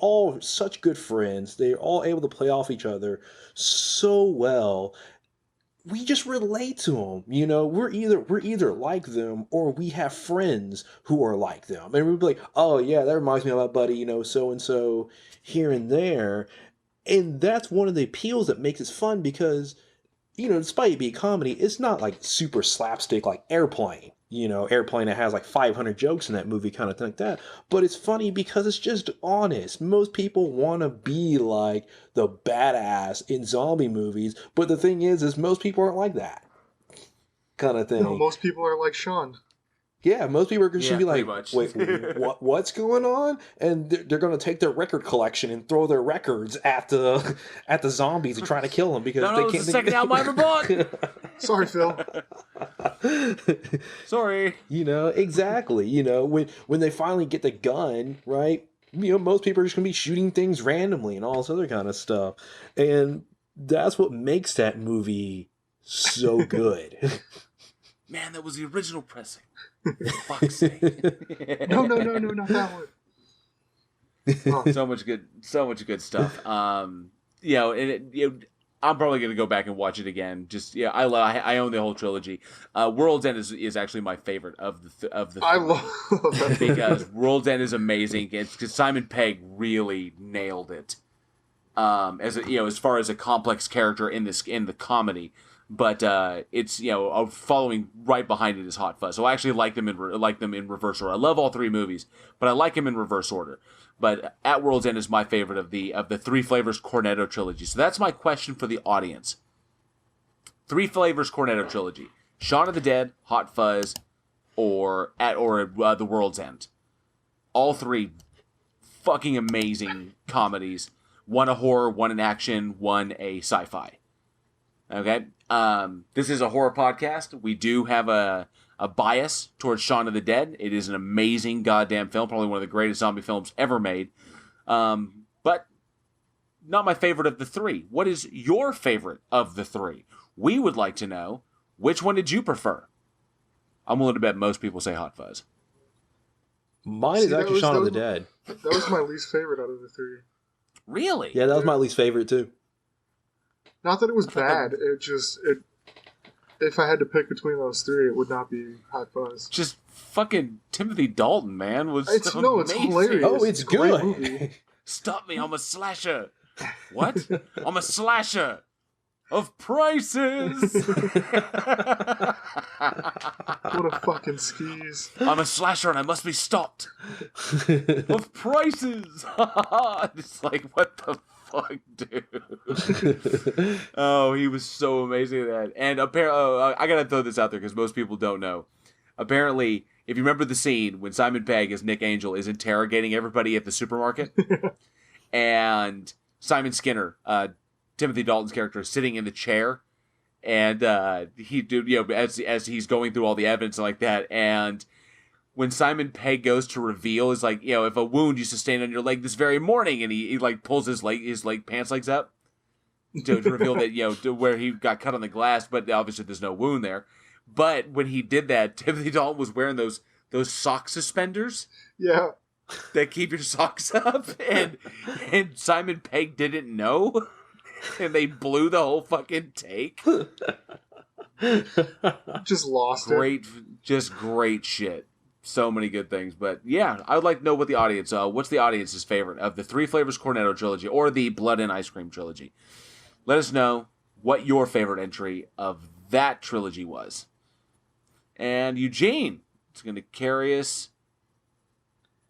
all are such good friends, they're all able to play off each other so well, we just relate to them. We're either like them, or we have friends who are like them. And we'd be like, oh yeah, that reminds me of my buddy, so-and-so here and there. And that's one of the appeals that makes it fun, because, despite it being comedy, it's not like super slapstick like Airplane. Airplane that has like 500 jokes in that movie, kind of thing like that. But it's funny because it's just honest. Most people want to be like the badass in zombie movies, but the thing is most people aren't like that kind of thing. No, most people are like Shaun. Yeah, most people are going to be like, wait, what's going on? And they're going to take their record collection and throw their records at the zombies and try to kill them, because they can't. The second album I ever bought. Sorry, Phil. Sorry. Exactly. When they finally get the gun, right? Most people are just going to be shooting things randomly and all this other kind of stuff, and that's what makes that movie so good. Man, that was the original pressing. For fuck's sake. No, not that one. Oh. So much good stuff. I'm probably gonna go back and watch it again. I own the whole trilogy. World's End is actually my favorite of the. I love that because World's End is amazing. Because Simon Pegg really nailed it. As far as a complex character in the comedy. But it's following right behind it is Hot Fuzz. So I actually like them in reverse order. I love all three movies, but I like them in reverse order. But At World's End is my favorite of the Three Flavors Cornetto trilogy. So that's my question for the audience. Three Flavors Cornetto trilogy: Shaun of the Dead, Hot Fuzz, or The World's End. All three fucking amazing comedies. One a horror, one an action, one a sci-fi. Okay. This is a horror podcast. We do have a bias towards Shaun of the Dead. It is an amazing goddamn film, probably one of the greatest zombie films ever made. But not my favorite of the three. What is your favorite of the three? We would like to know, which one did you prefer? I'm willing to bet most people say Hot Fuzz. Mine is actually Shaun of the Dead. That was my least favorite out of the three. Really? Yeah, that was my least favorite too. Not that it was bad. If I had to pick between those three, it would not be Hot Fuzz. Just fucking Timothy Dalton, man, was it's amazing. Hilarious. Oh, it's good. Movie. Stop me! I'm a slasher. What? I'm a slasher of prices. What a fucking skis. I'm a slasher and I must be stopped. Of prices. It's like, what the fuck, dude? Oh, he was so amazing at that. And apparently, I gotta throw this out there because most people don't know. Apparently, if you remember the scene when Simon Pegg as Nick Angel is interrogating everybody at the supermarket, and Simon Skinner, Timothy Dalton's character, sitting in the chair, and as he's going through all the evidence like that, and when Simon Pegg goes to reveal, is like, if a wound you sustained on your leg this very morning, and he like pulls his pants legs up to reveal that, to where he got cut on the glass, but obviously there's no wound there. But when he did that, Timothy Dalton was wearing those sock suspenders. Yeah. That keep your socks up, and Simon Pegg didn't know, and they blew the whole fucking take. Just lost it. Just great shit. So many good things, but yeah, I would like to know what the audience. What's the audience's favorite of the Three Flavors Cornetto trilogy or the Blood and Ice Cream trilogy? Let us know what your favorite entry of that trilogy was. And Eugene is going to carry us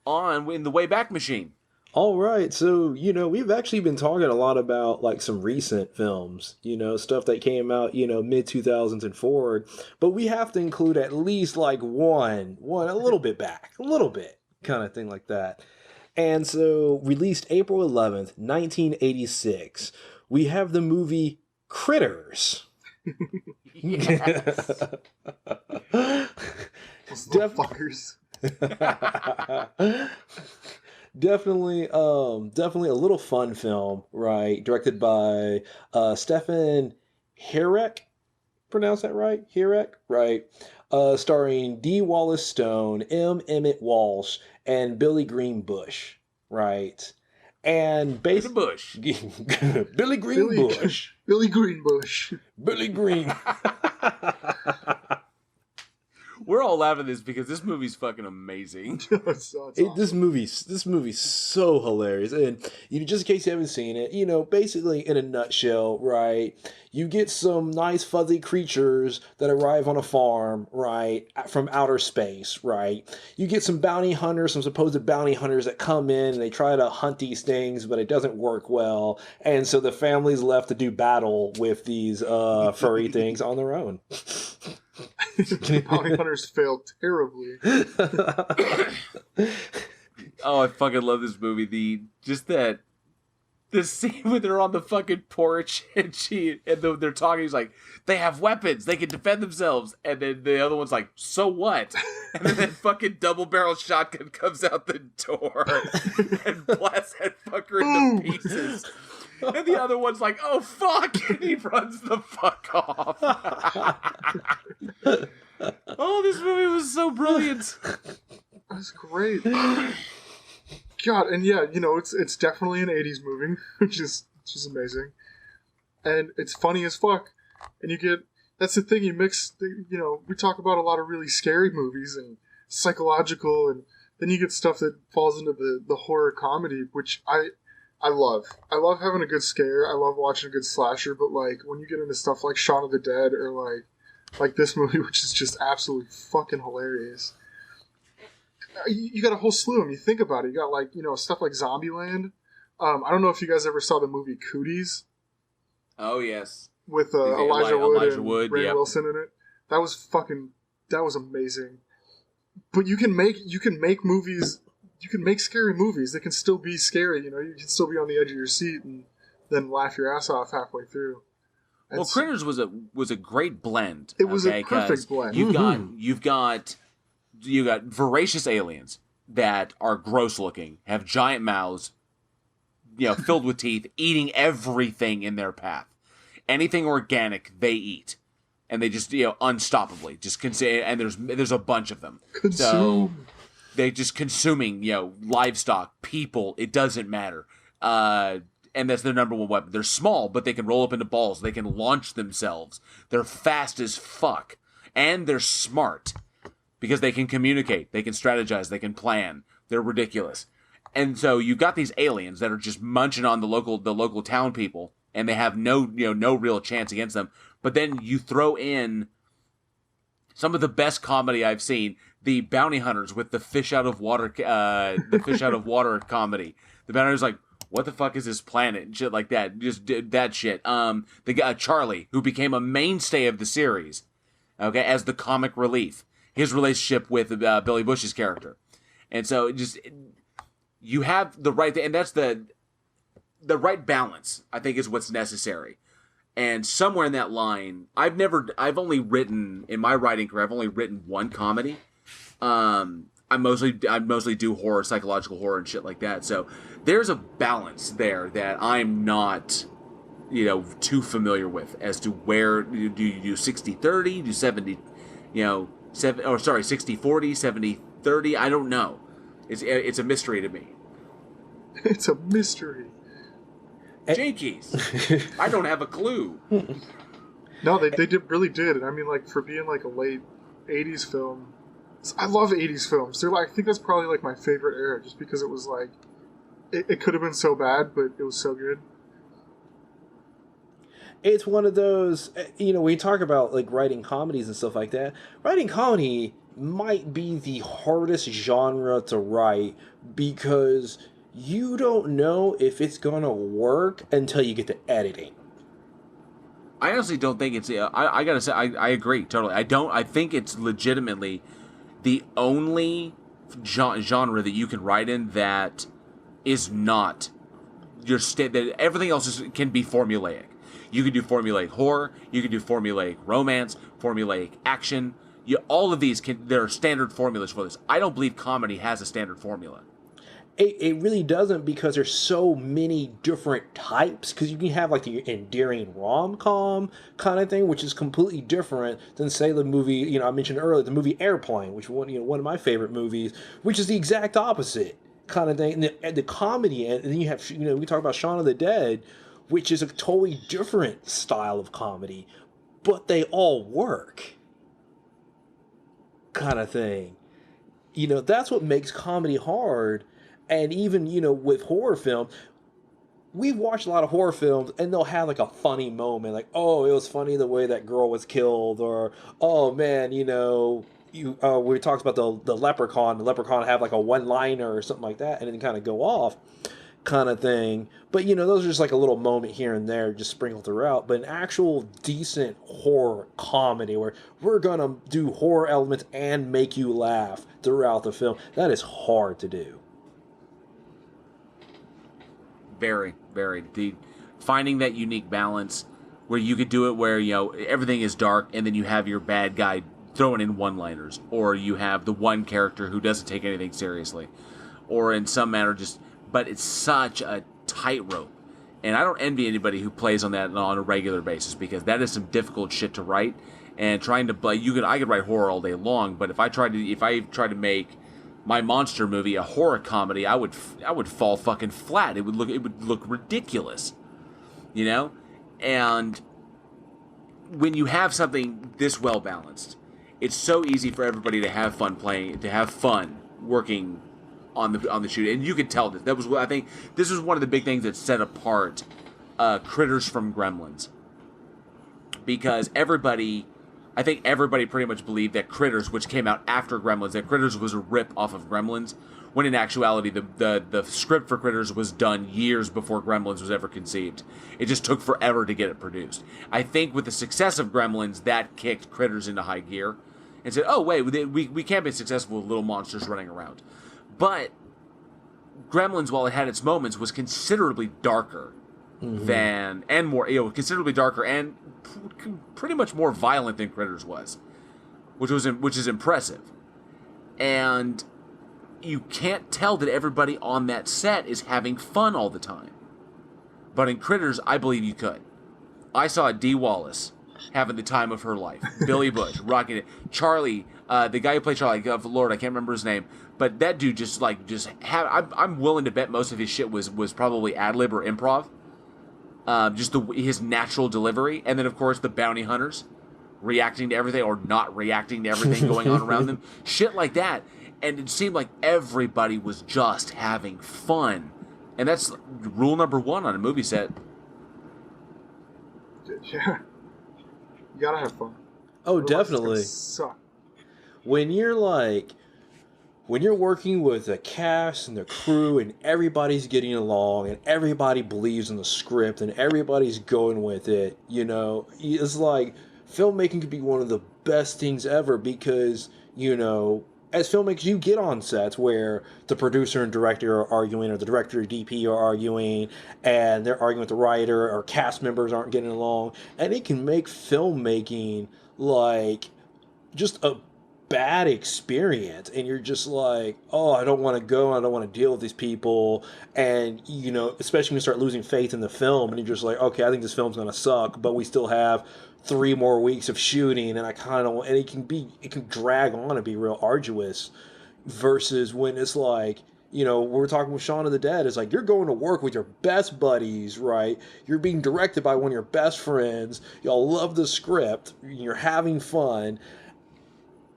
on in the Wayback Machine. All right, so, we've actually been talking a lot about, like, some recent films, stuff that came out, mid-2000s and forward, but we have to include at least, like, one a little bit back, a little bit, kind of thing like that. And so, released April 11th, 1986, we have the movie Critters. Fuckers. Definitely a little fun film, right? Directed by Stephen Herek, pronounce that right? Herek, right? Starring D. Wallace Stone, M. Emmett Walsh, and Billy Greenbush, right? And basically, Billy Greenbush, Billy Greenbush, Billy Green. We're all laughing at this because this movie's fucking amazing. This movie's so hilarious. And just in case you haven't seen it, basically in a nutshell, right? You get some nice fuzzy creatures that arrive on a farm, right, from outer space, right? You get some bounty hunters, some supposed bounty hunters that come in and they try to hunt these things, but it doesn't work well. And so the family's left to do battle with these furry things on their own. Bounty hunters failed terribly. Oh, I fucking love this movie. The scene when they're on the fucking porch and they're talking. He's like, they have weapons, they can defend themselves, and then the other one's like, so what? And then that fucking double-barrel shotgun comes out the door and blasts that fucker into pieces. And the other one's like, oh, fuck! And he runs the fuck off. Oh, this movie was so brilliant. That's great. God, and yeah, it's definitely an 80s movie, which is amazing. And it's funny as fuck. And that's the thing, you mix, we talk about a lot of really scary movies and psychological, and then you get stuff that falls into the horror comedy, which I love. I love having a good scare. I love watching a good slasher, but like when you get into stuff like Shaun of the Dead or like this movie, which is just absolutely fucking hilarious. You got a whole slew of them. You think about it. You got stuff like Zombieland. I don't know if you guys ever saw the movie Cooties. Oh yes, with Elijah Wood and Ray Wilson in it. That was amazing. But you can make movies. You can make scary movies that can still be scary. You can still be on the edge of your seat and then laugh your ass off halfway through. Well, Critters was a great blend. It was a perfect blend. You've got voracious aliens that are gross looking, have giant mouths, filled with teeth, eating everything in their path. Anything organic, they eat, and they just unstoppably just consume. And there's a bunch of them. So they just consuming livestock, people. It doesn't matter. And that's their number one weapon. They're small, but they can roll up into balls. They can launch themselves. They're fast as fuck, and they're smart. Because they can communicate, they can strategize, they can plan. They're ridiculous. And so you've got these aliens that are just munching on the local town people, and they have no real chance against them. But then you throw in some of the best comedy I've seen, the bounty hunters with the fish out of water comedy. The bounty hunter's like, what the fuck is this planet? And shit like that. Just that shit. The guy Charlie, who became a mainstay of the series, okay, as the comic relief. His relationship with Billy Bush's character. And so you have the right, and that's the the right balance, I think, is what's necessary. And somewhere in that line, I've only written, in my writing career, I've only written one comedy. I mostly do horror, psychological horror and shit like that. So there's a balance there that I'm not, too familiar with as to where do you do 60-30, do 70, 60-40, 70-30. I don't know. It's a mystery to me. It's a mystery. Jinkies. I don't have a clue. No, they really did. I mean, like, for being like a late 80s film, I love 80s films. They're like, I think that's probably like my favorite era, just because it was like, it could have been so bad, but it was so good. It's one of those, when you talk about like writing comedies and stuff like that, writing comedy might be the hardest genre to write, because you don't know if it's gonna work until you get to editing. I honestly don't think it's. I gotta say, I agree totally. I think it's legitimately the only genre that you can write in that is not your that everything else can be formulaic. You can do formulaic horror. You can do formulaic romance, formulaic action. All of these there are standard formulas for this. I don't believe comedy has a standard formula. It really doesn't, because there's so many different types. Because you can have like the endearing rom-com kind of thing, which is completely different than, say, the movie, I mentioned earlier, the movie Airplane, which was one of my favorite movies, which is the exact opposite kind of thing. And the comedy, and then you have, we talk about Shaun of the Dead, which is a totally different style of comedy, but they all work kind of thing. That's what makes comedy hard. And even, with horror films, we've watched a lot of horror films, and they'll have like a funny moment, like, oh, it was funny the way that girl was killed, or, oh man, we talked about the leprechaun have like a one-liner or something like that, and then kind of go off kind of thing. But those are just like a little moment here and there, just sprinkled throughout. But an actual decent horror comedy where we're gonna do horror elements and make you laugh throughout the film, that is hard to do. Very, very. Finding that unique balance where you could do it where, everything is dark, and then you have your bad guy throwing in one-liners, or you have the one character who doesn't take anything seriously, or in some manner but it's such a tightrope. And I don't envy anybody who plays on that on a regular basis, because that is some difficult shit to write. And trying to I could write horror all day long, but if I tried to make my monster movie a horror comedy, I would fall fucking flat. It would look ridiculous, And when you have something this well balanced, it's so easy for everybody to have fun working on the shoot, and you could tell that. I think this was one of the big things that set apart Critters from Gremlins, because I think everybody pretty much believed that Critters, which came out after Gremlins, that Critters was a rip off of Gremlins, when in actuality the script for Critters was done years before Gremlins was ever conceived. It just took forever to get it produced. I think with the success of Gremlins, that kicked Critters into high gear and said, oh wait, we can't be successful with little monsters running around. But Gremlins, while it had its moments, was considerably darker and more, considerably darker and pretty much more violent than Critters was, which is impressive. And you can't tell that everybody on that set is having fun all the time. But in Critters, I believe you could. I saw Dee Wallace having the time of her life. Billy Bush rocking it. Charlie, the guy who played Charlie, Lord, I can't remember his name, but that dude I'm willing to bet most of his shit was probably ad-lib or improv. Just his natural delivery. And then, of course, the bounty hunters reacting to everything or not reacting to everything going on around them. Shit like that. And it seemed like everybody was just having fun. And that's rule number one on a movie set. Yeah. You gotta have fun. Oh, Otherwise definitely. It's gonna suck. When you're working with a cast and the crew and everybody's getting along and everybody believes in the script and everybody's going with it, it's like filmmaking could be one of the best things ever, because, as filmmakers, you get on sets where the producer and director are arguing, or the director and DP are arguing, and they're arguing with the writer, or cast members aren't getting along, and it can make filmmaking like just a bad experience, and you're just like, oh, I don't want to go, I don't want to deal with these people, and especially when you start losing faith in the film, and you're just like, okay, I think this film's gonna suck, but we still have 3 more weeks of shooting, and I kind of, and it can drag on and be real arduous, versus when it's like, we're talking with Shaun of the Dead. It's like you're going to work with your best buddies, right? You're being directed by one of your best friends. Y'all love the script. You're having fun.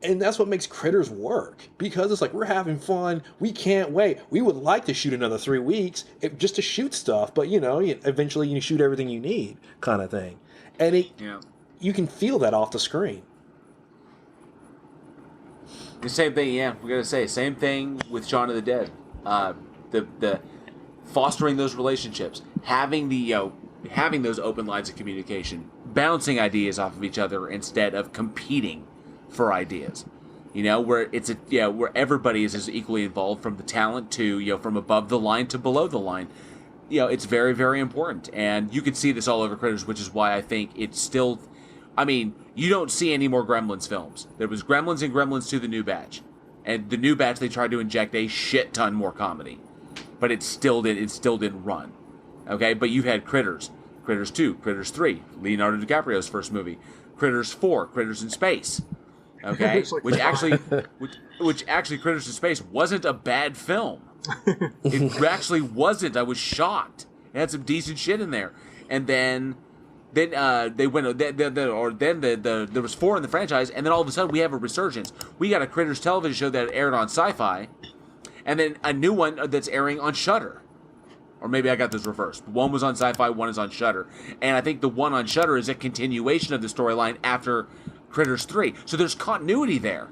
And that's what makes Critters work, because it's like, we're having fun. We can't wait. We would like to shoot another 3 weeks just to shoot stuff, but eventually you shoot everything you need, kind of thing. And you can feel that off the screen. The same thing, yeah. We gotta say, same thing with Shaun of the Dead. The fostering those relationships, having having those open lines of communication, bouncing ideas off of each other instead of competing for ideas, where where everybody is as equally involved, from the talent to from above the line to below the line. It's very, very important, and you can see this all over Critters, which is why I think it's still. I mean, you don't see any more Gremlins films. There was Gremlins and Gremlins 2, the new batch, and the new batch they tried to inject a shit ton more comedy, but it still didn't run. Okay, but you've had Critters, Critters 2, Critters 3, Leonardo DiCaprio's first movie, Critters 4, Critters in Space. Okay, which actually Critters in Space wasn't a bad film. It actually wasn't. I was shocked. It had some decent shit in there. And then they went. There was 4 in the franchise, and then all of a sudden we have a resurgence. We got a Critters television show that aired on Sci-Fi, and then a new one that's airing on Shudder. Or maybe I got this reversed. One was on Sci-Fi, one is on Shudder, and I think the one on Shudder is a continuation of the storyline after Critters 3. So there's continuity there.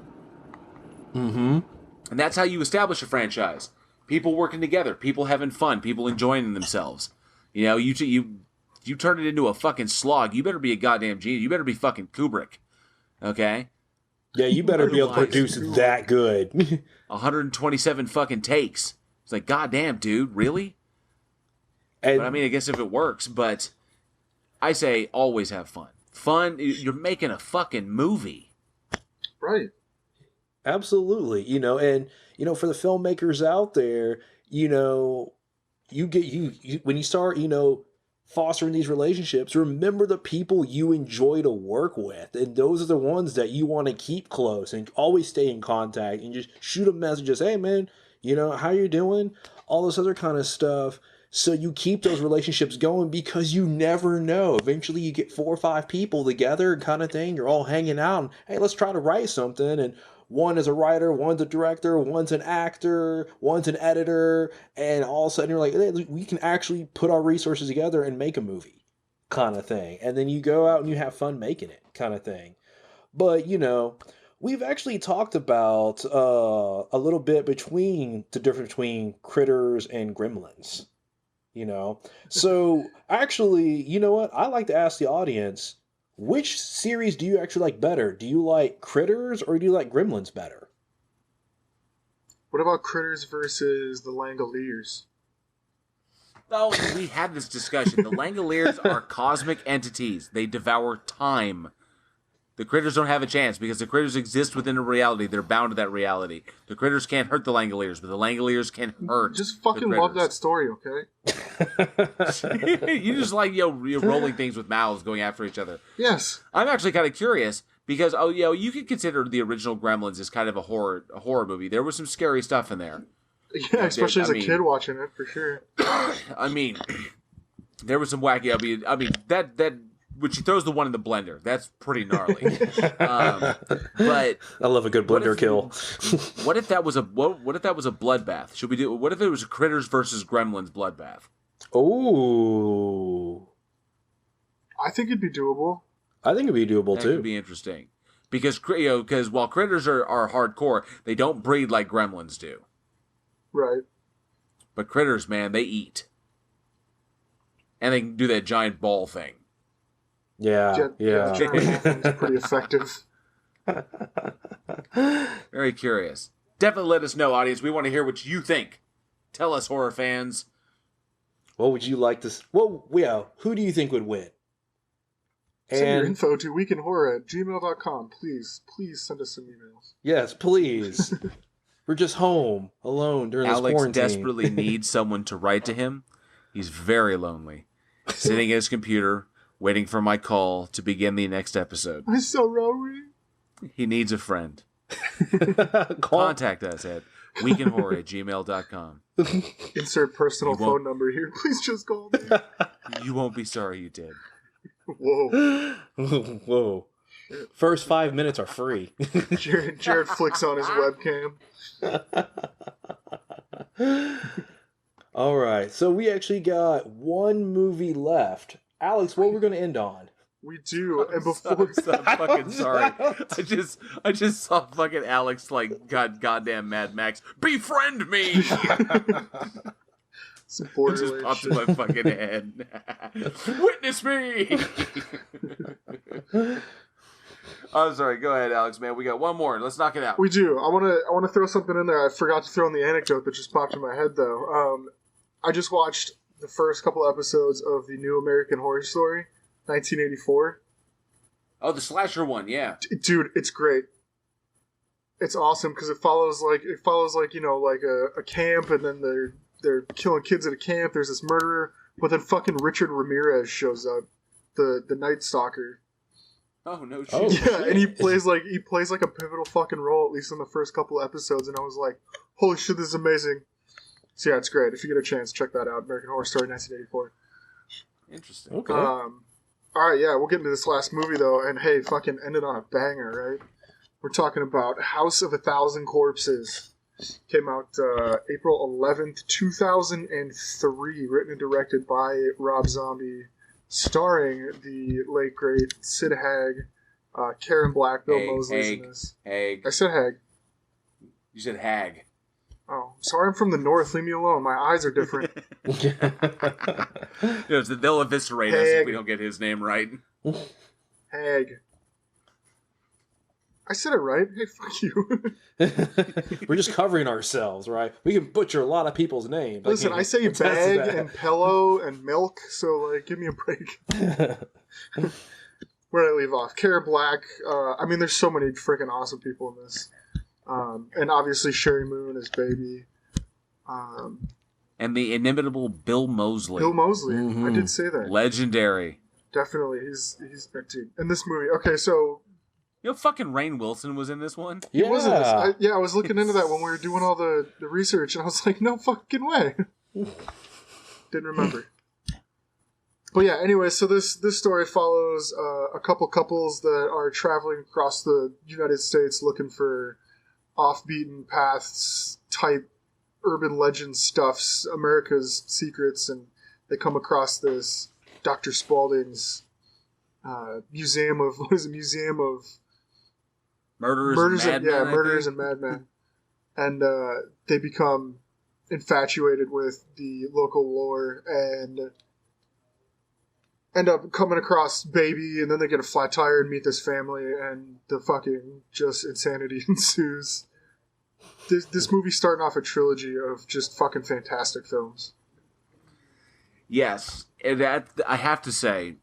Mm-hmm. And that's how you establish a franchise. People working together, people having fun, people enjoying themselves. You turn it into a fucking slog, you better be a goddamn genius. You better be fucking Kubrick. Okay? Yeah, you better be able to produce that good. 127 fucking takes. It's like, goddamn, dude, really? But I mean, I guess if it works, but I say always have fun. Fun, you're making a fucking movie. Right. Absolutely. And for the filmmakers out there, you get when you start, fostering these relationships, remember the people you enjoy to work with, and those are the ones that you want to keep close and always stay in contact, and just shoot them messages, hey man, how you doing, all this other kind of stuff. So you keep those relationships going, because you never know. Eventually you get 4 or 5 people together, kind of thing. You're all hanging out, and hey, let's try to write something. And one is a writer, one's a director, one's an actor, one's an editor. And all of a sudden you're like, hey, we can actually put our resources together and make a movie, kind of thing. And then you go out and you have fun making it, kind of thing. But, we've actually talked about a little bit between the difference between Critters and Gremlins. So actually, you know what? I like to ask the audience, which series do you actually like better? Do you like Critters or do you like Gremlins better? What about Critters versus the Langoliers? Oh, we had this discussion. The Langoliers are cosmic entities. They devour time. The Critters don't have a chance, because the Critters exist within a reality. They're bound to that reality. The Critters can't hurt the Langoliers, but the Langoliers can hurt. Just fucking love that story, okay? You just like you're rolling things with mouths going after each other. Yes. I'm actually kind of curious, because you could consider the original Gremlins as kind of a horror movie. There was some scary stuff in there. Yeah, especially as a kid watching it, for sure. I mean, there was some wacky. I mean that. When she throws the one in the blender, that's pretty gnarly. But I love a good blender kill. What if that was a bloodbath? Should we do? What if it was Critters versus Gremlins bloodbath? Oh, I think it'd be doable. I think it'd be doable that too. Could be interesting, because while Critters are hardcore, they don't breed like Gremlins do. Right. But Critters, man, they eat, and they can do that giant ball thing. Yeah. It's pretty effective. Very curious. Definitely let us know, audience. We want to hear what you think. Tell us, horror fans. What would you like to... who do you think would win? Send your info to weekinhorror@gmail.com. Please send us some emails. Yes, please. We're just home, alone during this quarantine. Alex desperately needs someone to write to him. He's very lonely. Sitting at his computer, waiting for my call to begin the next episode. I'm so lonely. He needs a friend. Contact us at weekinhorror@gmail.com. Insert personal phone number here. Please just call me. You won't be sorry you did. Whoa. Whoa. First 5 minutes are free. Jared flicks on his webcam. All right. So we actually got one movie left. Alex, what we're going to end on? We do. And before I'm fucking sorry. I just saw fucking Alex goddamn Mad Max. Befriend me! some It just popped in my fucking head. Witness me! I'm sorry. Go ahead, Alex, man. We got one more. Let's knock it out. We do. I want to throw something in there. I forgot to throw in the anecdote that just popped in my head, though. I just watched the first couple episodes of the new American Horror Story, 1984. Oh, the slasher one, yeah. Dude, it's great. It's awesome because it follows like a camp, and then they're killing kids at a camp. There's this murderer, but then fucking Richard Ramirez shows up, the Night Stalker. Oh no shit. Oh, Yeah, and he plays like a pivotal fucking role, at least in the first couple episodes, and I was like, holy shit, this is amazing. So yeah, it's great. If you get a chance, check that out. American Horror Story 1984. Interesting. Okay. Alright, yeah, we'll get into this last movie though, and hey, fucking ended on a banger, right? We're talking about House of 1,000 Corpses. Came out April 11th, 2003, written and directed by Rob Zombie, starring the late great Sid Haig, Karen Black, Bill Moseley's in this. Hag. I said Haig. You said Hag. Oh, sorry, I'm from the north. Leave me alone. My eyes are different. They'll eviscerate us if we don't get his name right. Haig. I said it right. Hey, fuck you. We're just covering ourselves, right? We can butcher a lot of people's names. Listen, I say bag and pillow and milk, so like, give me a break. Where did I leave off? Karen Black. I mean, there's so many freaking awesome people in this. And obviously Sherry Moon as Baby. And the inimitable Bill Moseley. Bill Moseley. Mm-hmm. I did say that. Legendary. Definitely. He's dude. In this movie. Okay, so... You know, fucking Rainn Wilson was in this one? Yeah. He was in this. I was looking into that when we were doing all the research, and I was like, no fucking way. Didn't remember. But yeah, anyway, so this story follows a couple couples that are traveling across the United States looking for off-beaten paths type urban legend stuffs, America's secrets, and they come across this Dr. Spaulding's museum of murders and madmen, and they become infatuated with the local lore and end up coming across Baby, and then they get a flat tire and meet this family, and the fucking just insanity ensues. This movie's starting off a trilogy of just fucking fantastic films. Yes, and I have to say,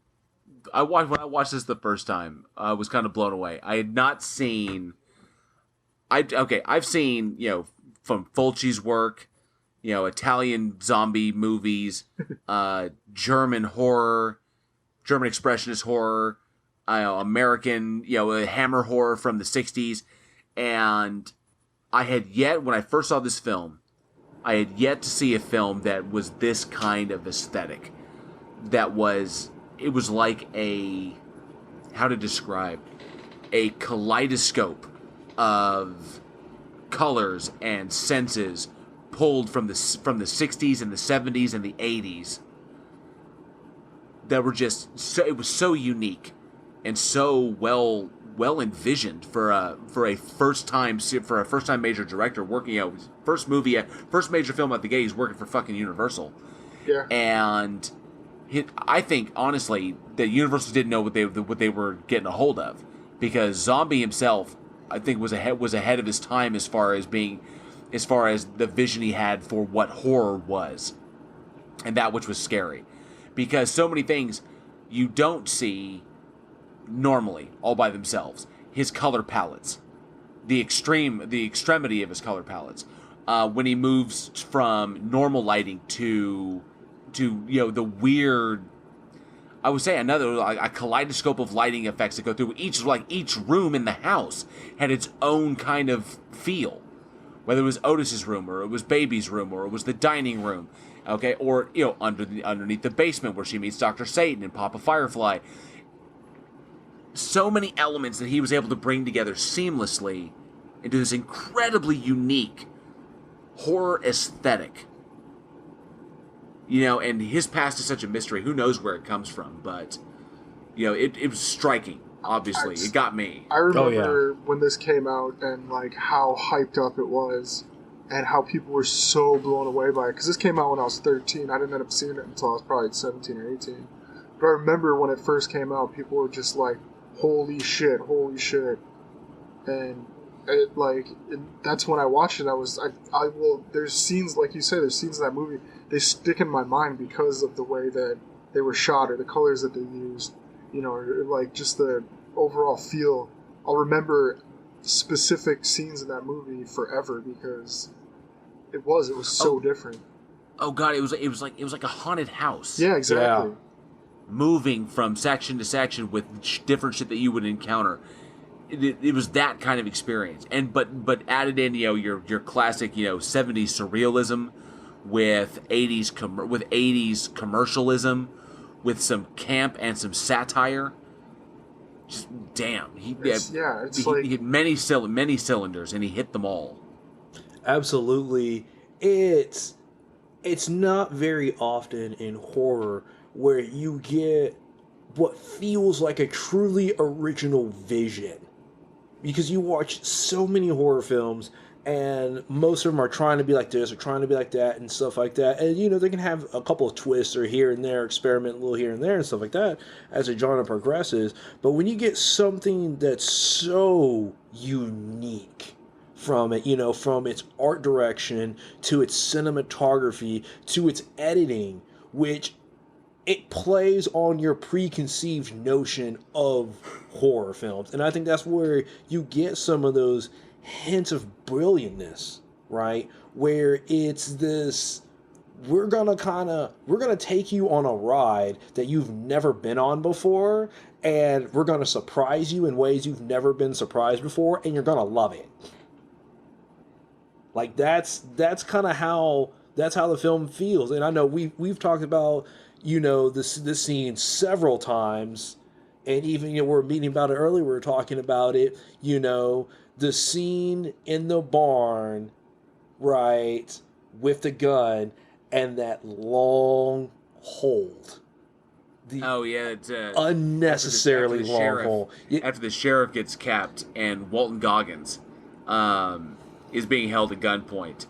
when I watched this the first time, I was kind of blown away. I had not seen... I've seen, from Fulci's work, Italian zombie movies, German horror, German expressionist horror, American, hammer horror from the 60s, and I had yet, when I first saw this film, I had yet to see a film that was this kind of aesthetic. It was like how to describe, a kaleidoscope of colors and senses pulled from the 60s and the 70s and the 80s that were just so, it was so unique and so well envisioned for a first time major director working out first major film out the gate. He's working for fucking Universal. Yeah. And I think honestly that Universal didn't know what they were getting a hold of, because Zombie himself I think was ahead of his time as far as the vision he had for what horror was, and that which was scary, because so many things you don't see normally all by themselves. His color palettes, the extremity of his color palettes, when he moves from normal lighting to the weird, I would say a kaleidoscope of lighting effects that go through each room in the house had its own kind of feel. Whether it was Otis's room, or it was Baby's room, or it was the dining room, okay, or underneath the basement where she meets Dr. Satan and Papa Firefly. So many elements that he was able to bring together seamlessly into this incredibly unique horror aesthetic. And his past is such a mystery. Who knows where it comes from? But, it was striking, obviously. It got me. I remember when this came out and, like, how hyped up it was and how people were so blown away by it. Because this came out when I was 13. I didn't end up seeing it until I was probably 17 or 18. But I remember when it first came out, people were just like, holy shit. And that's when I watched it. There's scenes, like you say, there's scenes in that movie, they stick in my mind because of the way that they were shot or the colors that they used, or like just the overall feel. I'll remember specific scenes in that movie forever because it was so different. Oh God, it was like a haunted house. Yeah, exactly. Yeah. Moving from section to section with different shit that you would encounter. It was that kind of experience, but added in your classic 70s surrealism with 80s commercialism with some camp and some satire. Just damn, he hit many cylinders and he hit them all. Absolutely, it's not very often in horror where you get what feels like a truly original vision. Because you watch so many horror films, and most of them are trying to be like this or trying to be like that and stuff like that. And, they can have a couple of twists or here and there, experiment a little here and there and stuff like that as the genre progresses. But when you get something that's so unique from it, from its art direction to its cinematography to its editing, which it plays on your preconceived notion of horror films. And I think that's where you get some of those hints of brilliantness, right? Where it's this, we're gonna take you on a ride that you've never been on before, and we're gonna surprise you in ways you've never been surprised before, and you're gonna love it. Like that's kind of how the film feels. And I know we've talked about this scene several times, and even we were meeting about it earlier. We were talking about it. The scene in the barn, right, with the gun and that long hold. It's unnecessarily long hold. After the sheriff gets capped and Walton Goggins is being held at gunpoint,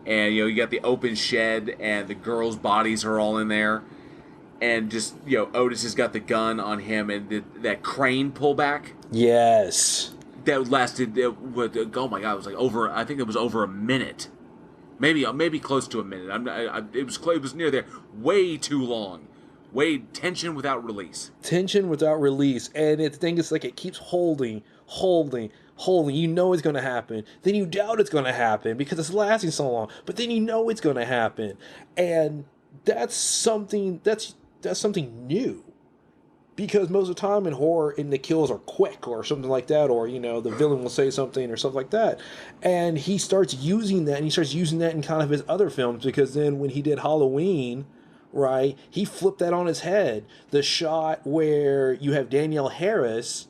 and you got the open shed and the girls' bodies are all in there. And just, Otis has got the gun on him, and that crane pullback. Yes. That lasted, oh my God, it was like I think it was over a minute. Maybe close to a minute. It was near there. Way too long. Tension without release. Tension without release. And the thing is, like, it keeps holding. You know it's going to happen. Then you doubt it's going to happen because it's lasting so long. But then you know it's going to happen. And that's something new, because most of the time in horror, the kills are quick or something like that, or the villain will say something or stuff like that, and he starts using that, in kind of his other films, because then when he did Halloween, right, he flipped that on his head. The shot where you have Danielle Harris,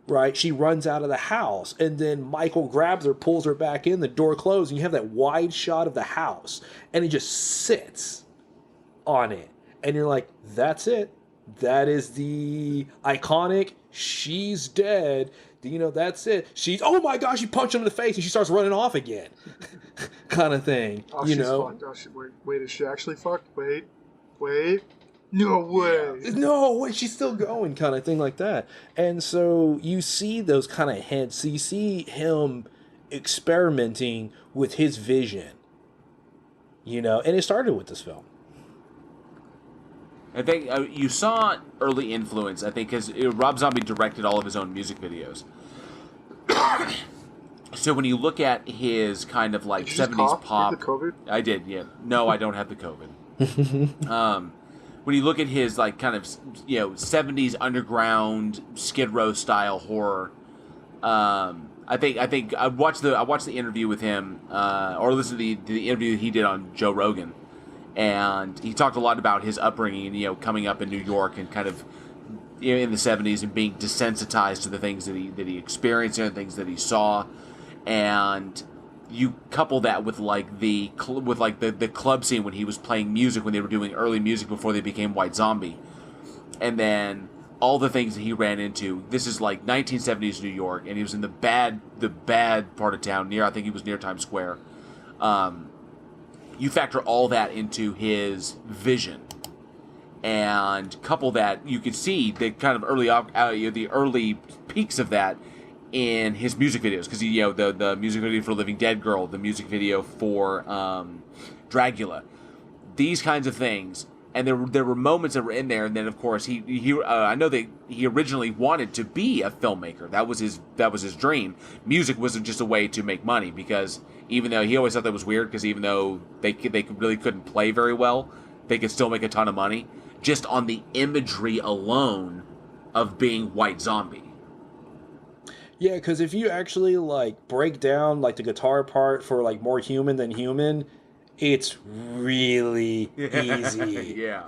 right, she runs out of the house, and then Michael grabs her, pulls her back in, the door closed, and you have that wide shot of the house, and he just sits on it. And you're like, that's it. That is the iconic, she's dead. That's it. Oh my gosh, she punched him in the face and she starts running off again. kind of thing. Oh, she's fucked. Oh, wait, is she actually fucked? Wait. No way. No way, she's still going, kind of thing like that. And so you see those kind of hints. You see him experimenting with his vision, and it started with this film. I think you saw early influence, I think, because Rob Zombie directed all of his own music videos. So when you look at his kind of like 70s pop... Did you have the COVID? I did, yeah. No, I don't have the COVID. When you look at his like kind of 70s underground Skid Row style horror, I think I watched the interview with him, or listened to the interview he did on Joe Rogan, and he talked a lot about his upbringing, coming up in New York and kind of in the 70s and being desensitized to the things that he experienced and the things that he saw, and you couple that with the club scene when he was playing music, when they were doing early music before they became White Zombie, and then all the things that he ran into. This is like 1970s New York, and he was in the bad part of town, I think he was near Times Square. You factor all that into his vision, and couple that, you could see the kind of the early peaks of that in his music videos, because the music video for Living Dead Girl, the music video for Dragula, these kinds of things, and there were moments that were in there, and then of course I know that he originally wanted to be a filmmaker. That was his dream. Music wasn't just a way to make money, because even though he always thought that was weird, because even though they really couldn't play very well, they could still make a ton of money just on the imagery alone of being White Zombie. Yeah, because if you actually break down the guitar part for More Human Than Human, it's really easy. Yeah.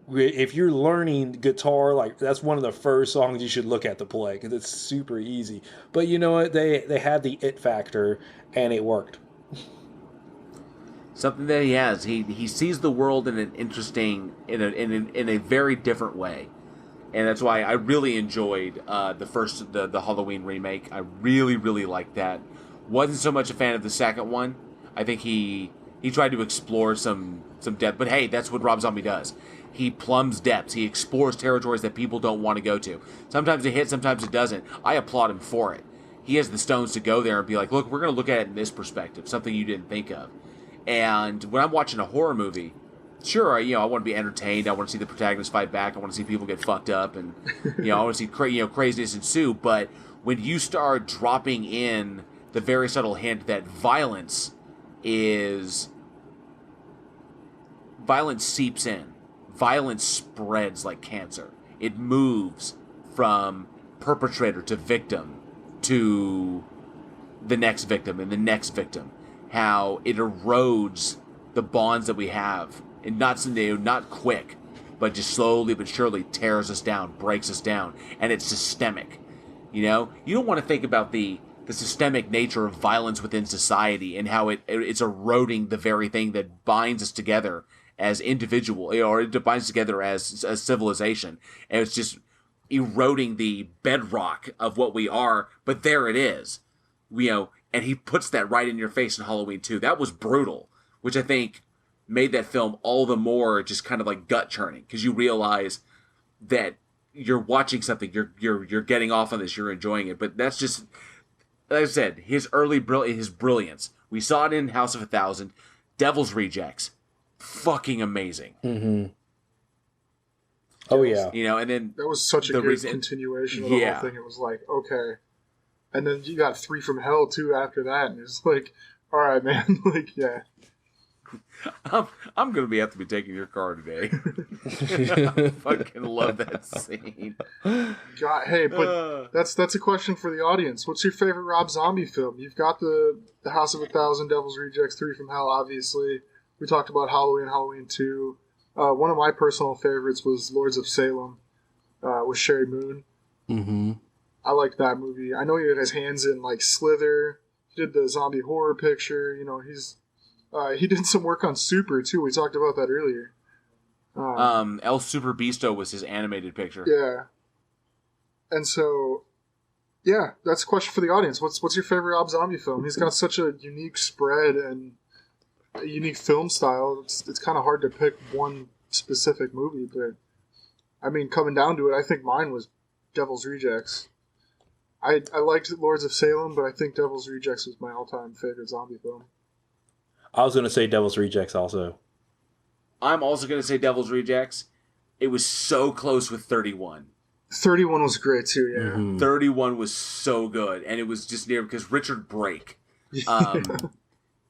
If you're learning guitar, that's one of the first songs you should look at to play, because it's super easy. But you know what? They had the it factor, and it worked. Something that he has. He sees the world in an interesting, in a very different way. And that's why I really enjoyed the Halloween remake. I really, really liked that. Wasn't so much a fan of the second one. I think he tried to explore some depth. But hey, that's what Rob Zombie does. He plumbs depths. He explores territories that people don't want to go to. Sometimes it hits, sometimes it doesn't. I applaud him for it. He has the stones to go there and be like, look, we're going to look at it in this perspective, something you didn't think of. And when I'm watching a horror movie, sure, I want to be entertained. I want to see the protagonist fight back. I want to see people get fucked up, and I want to see craziness ensue. But when you start dropping in the very subtle hint that violence seeps in, violence spreads like cancer. It moves from perpetrator to victim to the next victim and the next victim. How it erodes the bonds that we have. And not quick, but just slowly but surely tears us down, breaks us down, and it's systemic. You don't want to think about the systemic nature of violence within society and how it's eroding the very thing that binds us together as individual, or it binds together as a civilization, and it's just eroding the bedrock of what we are. But there it is, and he puts that right in your face in Halloween 2. That was brutal, which I think made that film all the more just kind of gut churning, because you realize that you're watching something, you're getting off on this, you're enjoying it. But that's just, like I said, his brilliance. We saw it in House of 1,000, Devil's Rejects, fucking amazing. Mm-hmm. Oh yeah, and then that was such a good continuation of the whole thing. It was like, okay, and then you got 3 from Hell too after that, and it's like, all right, man, yeah. I'm gonna have to be taking your car today. I fucking love that scene. God, hey, but that's a question for the audience. What's your favorite Rob Zombie film? You've got the House of 1,000, Devil's Rejects, 3 from Hell, obviously. We talked about Halloween 2. One of my personal favorites was Lords of Salem with Sherry Moon. Mm-hmm. I liked that movie. I know he had his hands in Slither. He did the zombie horror picture. He did some work on Super, too. We talked about that earlier. El Super Beasto was his animated picture. Yeah. And so, yeah, that's a question for the audience. What's your favorite Rob Zombie film? He's got such a unique spread and a unique film style. It's kind of hard to pick one specific movie, but I mean, coming down to it, I think mine was Devil's Rejects. I liked Lords of Salem, but I think Devil's Rejects was my all-time favorite zombie film. I was going to say Devil's Rejects also. I'm also going to say Devil's Rejects. It was so close with 31. 31 was great too, yeah. Mm-hmm. 31 was so good, and it was just near because Richard Brake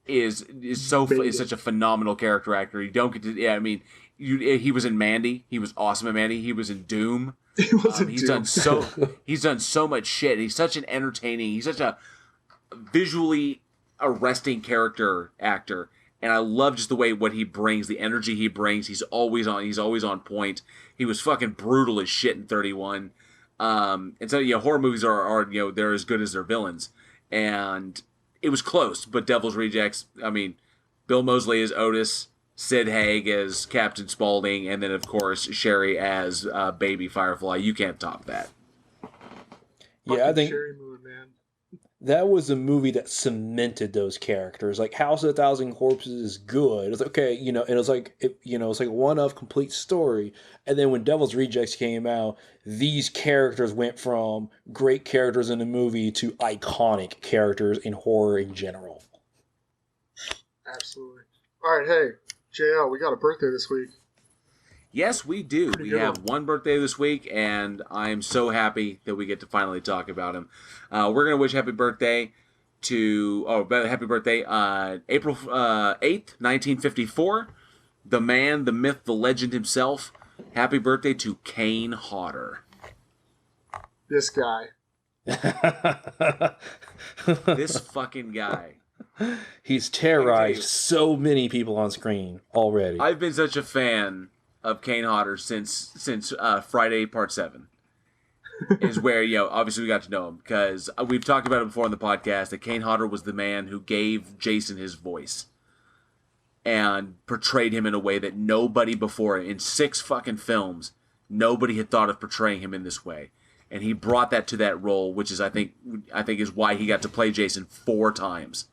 is such a phenomenal character actor. You don't get to, yeah. I mean, he was in Mandy. He was awesome in Mandy. He was in Doom. He's done so much shit. He's such an entertaining. He's such a visually arresting character actor, and I love just the way what he brings, the energy he brings. He's always on point. He was fucking brutal as shit in 31. And so horror movies are they're as good as their villains, and it was close. But Devil's Rejects, I mean, Bill Moseley as Otis, Sid Haig as Captain Spaulding, and then of course Sherry as Baby Firefly. You can't top that. Yeah, I think Sherry Moon, man. That was a movie that cemented those characters. Like House of a Thousand Corpses is good. It's okay, and it was like it's like one of complete story. And then when Devil's Rejects came out, these characters went from great characters in the movie to iconic characters in horror in general. Absolutely. All right, hey, JL, we got a birthday this week. Yes, we do. Pretty We good have one birthday this week, and I'm so happy that we get to finally talk about him. We're going to wish happy birthday April 8th, 1954. The man, the myth, the legend himself. Happy birthday to Kane Hodder. This guy. This fucking guy. He's terrorized so many people on screen already. I've been such a fan of Kane Hodder since Friday Part 7 is where, obviously we got to know him because we've talked about it before on the podcast that Kane Hodder was the man who gave Jason his voice and portrayed him in a way that nobody before, in 6 fucking films, nobody had thought of portraying him in this way. And he brought that to that role, which is, I think is why he got to play Jason 4 times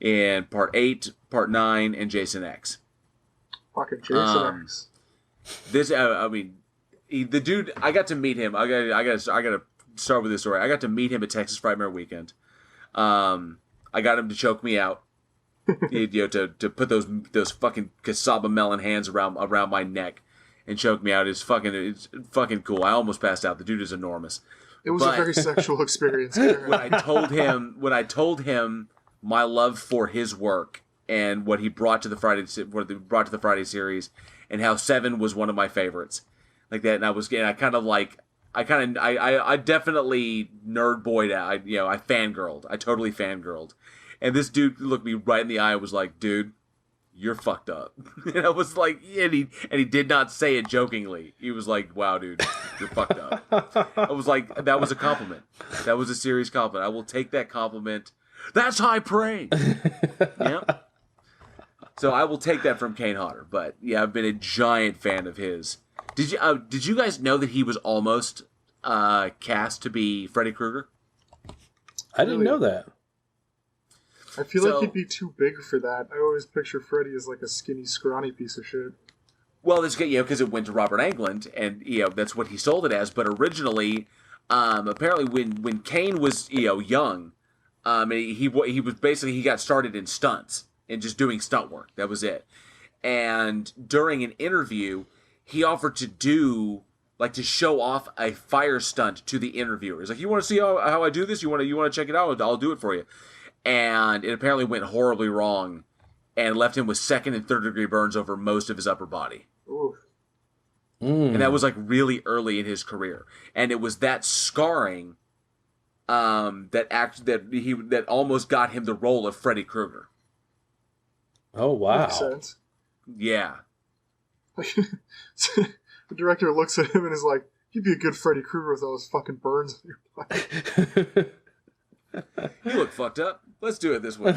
in Part 8, Part 9, and Jason X. Fucking Jason X. This, the dude, I got to meet him. I got to start with this story. I got to meet him at Texas Frightmare Weekend. I got him to choke me out. To put those fucking cassava melon hands around my neck and choke me out. It's fucking cool. I almost passed out. The dude is enormous. It was a very sexual experience. When I told him my love for his work and what he brought to the Friday series, and how 7 was one of my favorites, like that, and I definitely nerd boyed out. I fangirled. I totally fangirled, and this dude looked me right in the eye and was like, "Dude, you're fucked up." And I was like, and he did not say it jokingly. He was like, "Wow, dude, you're fucked up." I was like, that was a compliment. That was a serious compliment. I will take that compliment. That's high praise. Yeah. So I will take that from Kane Hodder. But yeah, I've been a giant fan of his. Did you guys know that he was almost cast to be Freddy Krueger? I didn't know that. I feel like he'd be too big for that. I always picture Freddy as like a skinny, scrawny piece of shit. Well, it's good, because it went to Robert Englund, and that's what he sold it as. But originally, apparently, when Kane was young, he was basically, he got started in stunts and just doing stunt work. That was it. And during an interview, he offered to show off a fire stunt to the interviewer. He's like, "You want to see how I do this? You want to check it out? I'll do it for you." And it apparently went horribly wrong and left him with 2nd and 3rd degree burns over most of his upper body. Ooh. And that was like really early in his career. And it was that scarring that almost got him the role of Freddy Krueger. Oh, wow. Makes sense. Yeah. The director looks at him and is like, "You'd be a good Freddy Krueger with all those fucking burns on your body." You look fucked up. Let's do it this way.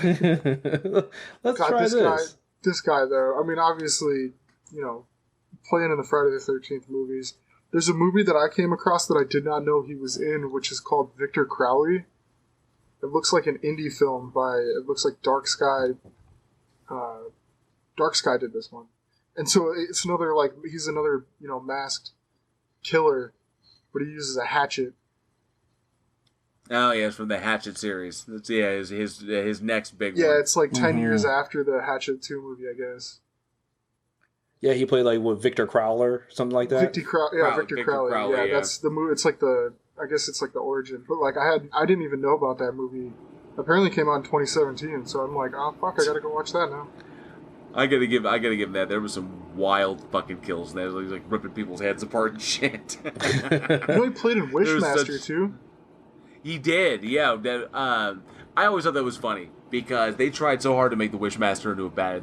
Let's try this. This guy, though, I mean, obviously, playing in the Friday the 13th movies. There's a movie that I came across that I did not know he was in, which is called Victor Crowley. It looks like an indie film it looks like Dark Sky. Dark Sky did this one. And so it's another, like, he's another, you know, masked killer, but he uses a hatchet. Oh, yeah, it's from the Hatchet series. That's, yeah, his next big one. Yeah, it's like 10 years after the Hatchet 2 movie, I guess. Yeah, he played like with Victor Crowler, something like that. Victor Crowley. Yeah, that's the movie. It's like I guess it's like the origin. But like I didn't even know about that movie. Apparently came out in 2017, so I'm like, oh fuck, I gotta go watch that now. I gotta give him that. There was some wild fucking kills in there. He was like ripping people's heads apart and shit. You know, he played in Wishmaster too. He did, yeah. I always thought that was funny because they tried so hard to make the Wishmaster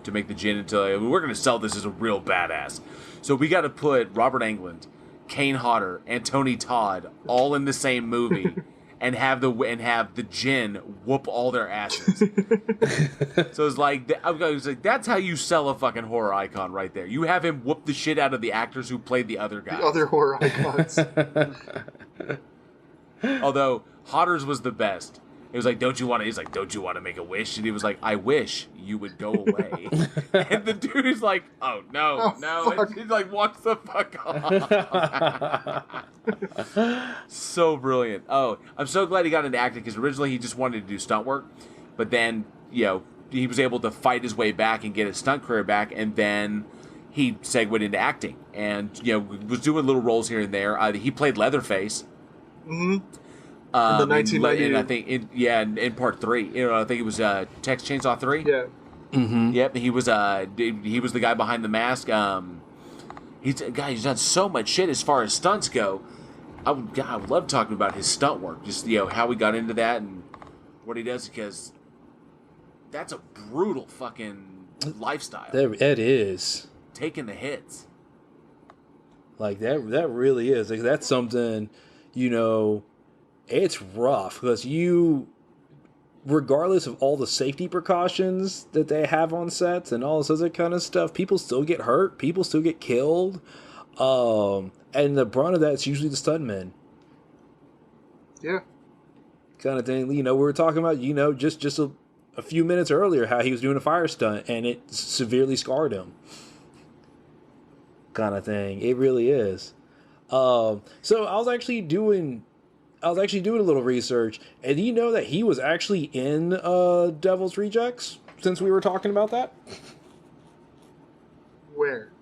to make the Djinn into we're going to sell this as a real badass. So we got to put Robert Englund, Kane Hodder, and Tony Todd all in the same movie and have the Djinn whoop all their asses. So it's like I was like, that's how you sell a fucking horror icon right there. You have him whoop the shit out of the actors who played the other guys. The other horror icons. Although Hodder's was the best. It was like, don't you want to make a wish? And he was like, I wish you would go away. And the dude is like, oh, no. And he like walks the fuck off. So brilliant. Oh, I'm so glad he got into acting because originally he just wanted to do stunt work. But then, you know, he was able to fight his way back and get his stunt career back. And then he segued into acting and, you know, was doing little roles here and there. He played Leatherface. Mm-hmm. In the 1990, and I think in part 3, you know, I think it was Texas Chainsaw 3. Yeah. Mm-hmm. Yep, he was the guy behind the mask. He's done so much shit as far as stunts go. I would love talking about his stunt work, just, you know, how he got into that and what he does, because that's a brutal fucking lifestyle. It is. Taking the hits. Like that really is. Like that's something, you know. It's rough because regardless of all the safety precautions that they have on sets and all this other kind of stuff, people still get hurt. People still get killed. And the brunt of that's usually the stuntmen. Yeah. Kind of thing. You know, we were talking about, you know, just a few minutes earlier how he was doing a fire stunt and it severely scarred him. Kind of thing. It really is. So I was actually doing a little research, and do you know that he was actually in Devil's Rejects? Since we were talking about that, where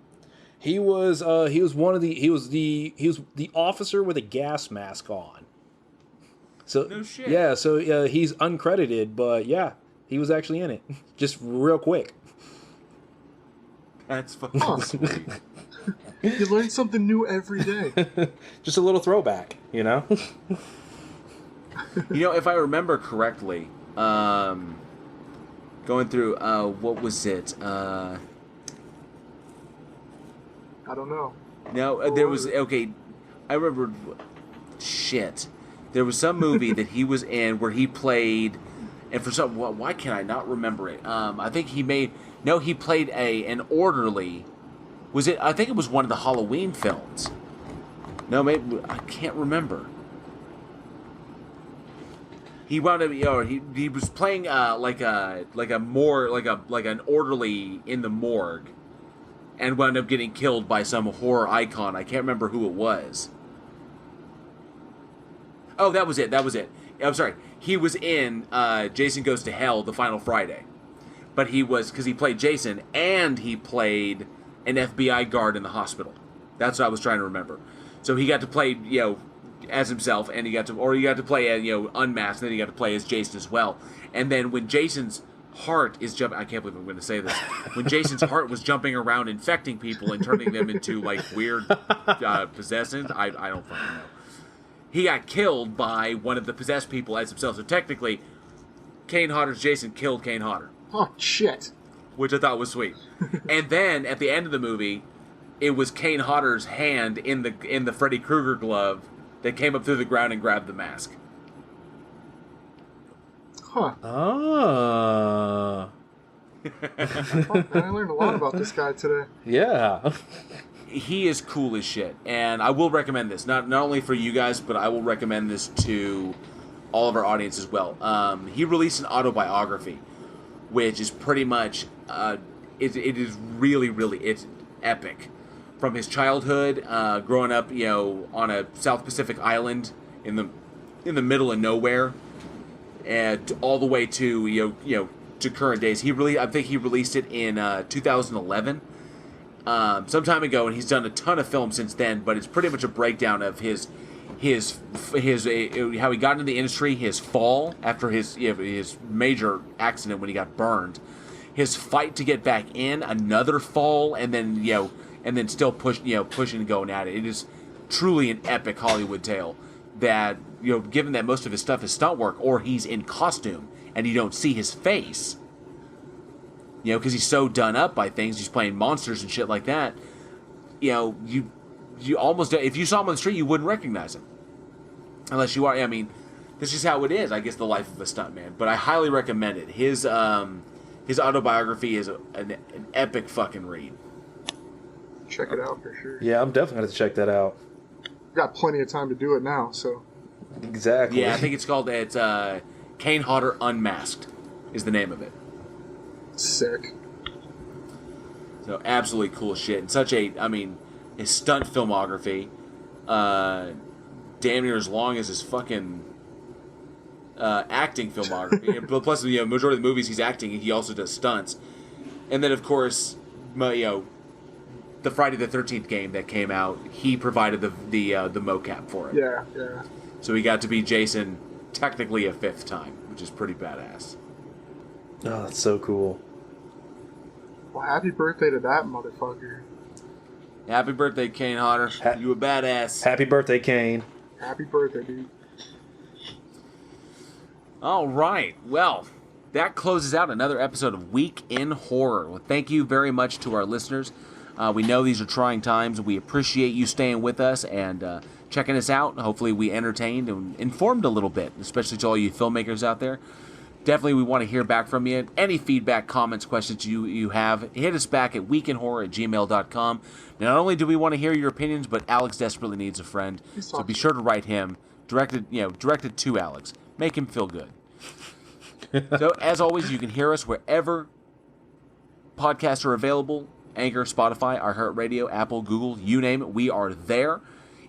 he was the officer with a gas mask on. So no shit. Yeah, so he's uncredited, but yeah, he was actually in it. Just real quick. That's fucking sweet. You learn something new every day. Just a little throwback, you know? You know, if I remember correctly, going through, what was it? I don't know. No, there was, okay, I remember, shit. There was some movie that he was in where he played, and for some, why can I not remember it? I think he played an orderly. Was it? I think it was one of the Halloween films. No, maybe I can't remember. He wound up, you know, he was playing like an orderly in the morgue, and wound up getting killed by some horror icon. I can't remember who it was. Oh, that was it. I'm sorry. He was in Jason Goes to Hell: The Final Friday, but because he played Jason and he played an FBI guard in the hospital. That's what I was trying to remember. So he got to play, you know, as himself, and he got to play, you know, unmasked, and then he got to play as Jason as well. And then when Jason's heart is jumping, I can't believe I'm going to say this. When Jason's heart was jumping around, infecting people and turning them into like weird possessions, I don't fucking know. He got killed by one of the possessed people as himself. So technically, Kane Hodder's Jason killed Kane Hodder. Oh shit. Which I thought was sweet. And then at the end of the movie, it was Kane Hodder's hand in the Freddy Krueger glove that came up through the ground and grabbed the mask. Huh. Ah. I learned a lot about this guy today. Yeah. He is cool as shit, and I will recommend this not only for you guys, but I will recommend this to all of our audience as well. He released an autobiography, which is pretty much it is really epic. From his childhood, growing up, on a South Pacific island in the middle of nowhere, and all the way to to current days. I think he released it in 2011, some time ago, and he's done a ton of films since then. But it's pretty much a breakdown of his how he got into the industry, his fall after his major accident when he got burned, his fight to get back in, another fall, and then still pushing and going at it. It is truly an epic Hollywood tale that, given that most of his stuff is stunt work or he's in costume and you don't see his face, because he's so done up by things, he's playing monsters and shit like that, you almost, if you saw him on the street, you wouldn't recognize him. Unless you are, this is how it is, I guess, the life of a stuntman. But I highly recommend it. His autobiography is an epic fucking read. Check it out for sure. Yeah, I'm definitely going to check that out. Got plenty of time to do it now, so. Exactly. Yeah, I think it's Kane Hodder Unmasked is the name of it. Sick. So absolutely cool shit. And such his stunt filmography, damn near as long as his fucking acting filmography. Plus, majority of the movies he's acting, he also does stunts. And then, of course, the Friday the 13th game that came out, he provided the mocap for it. Yeah. So he got to be Jason technically a fifth time, which is pretty badass. Oh, that's so cool. Well, happy birthday to that motherfucker. Happy birthday, Kane Hodder. You a badass. Happy birthday, Kane. Happy birthday, dude. All right. Well, that closes out another episode of Week in Horror. Well, thank you very much to our listeners. We know these are trying times. We appreciate you staying with us and checking us out. Hopefully we entertained and informed a little bit, especially to all you filmmakers out there. Definitely we want to hear back from you. Any feedback, comments, questions you have, hit us back at weekinhorror@gmail.com. Not only do we want to hear your opinions, but Alex desperately needs a friend. So be sure to write him, directed to Alex. Make him feel good. So, as always, you can hear us wherever podcasts are available. Anchor, Spotify, iHeartRadio, Apple, Google, you name it, we are there.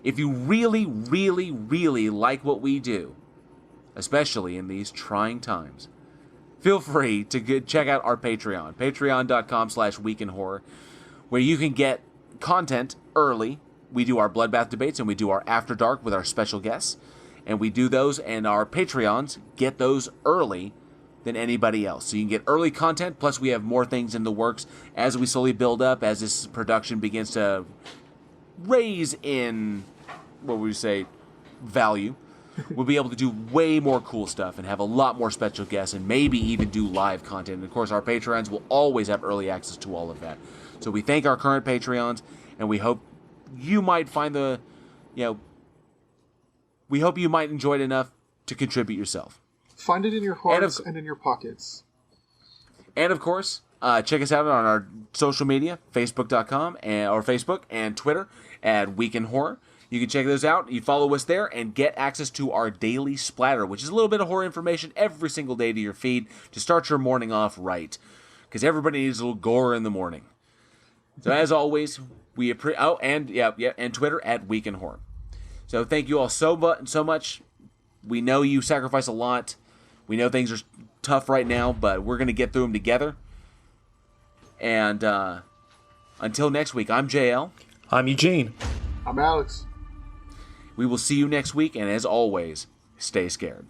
If you really, really, really like what we do, especially in these trying times, feel free to check out our Patreon, patreon.com/weekinhorror, where you can get content early. We do our Bloodbath debates and we do our After Dark with our special guests. And we do those, and our Patreons get those early than anybody else. So you can get early content, plus we have more things in the works as we slowly build up, as this production begins to raise in, value. We'll be able to do way more cool stuff and have a lot more special guests and maybe even do live content. And of course, our Patreons will always have early access to all of that. So we thank our current Patreons, and we hope you might find we hope you might enjoy it enough to contribute yourself. Find it in your hearts and in your pockets. And of course, check us out on our social media, Facebook.com or Facebook and Twitter at Week in Horror. You can check those out. You follow us there and get access to our daily splatter, which is a little bit of horror information every single day to your feed to start your morning off right. Because everybody needs a little gore in the morning. So as always, we appreciate. And Twitter at Week in Horror. So thank you all so much. We know you sacrifice a lot. We know things are tough right now, but we're going to get through them together. And until next week, I'm JL. I'm Eugene. I'm Alex. We will see you next week, and as always, stay scared.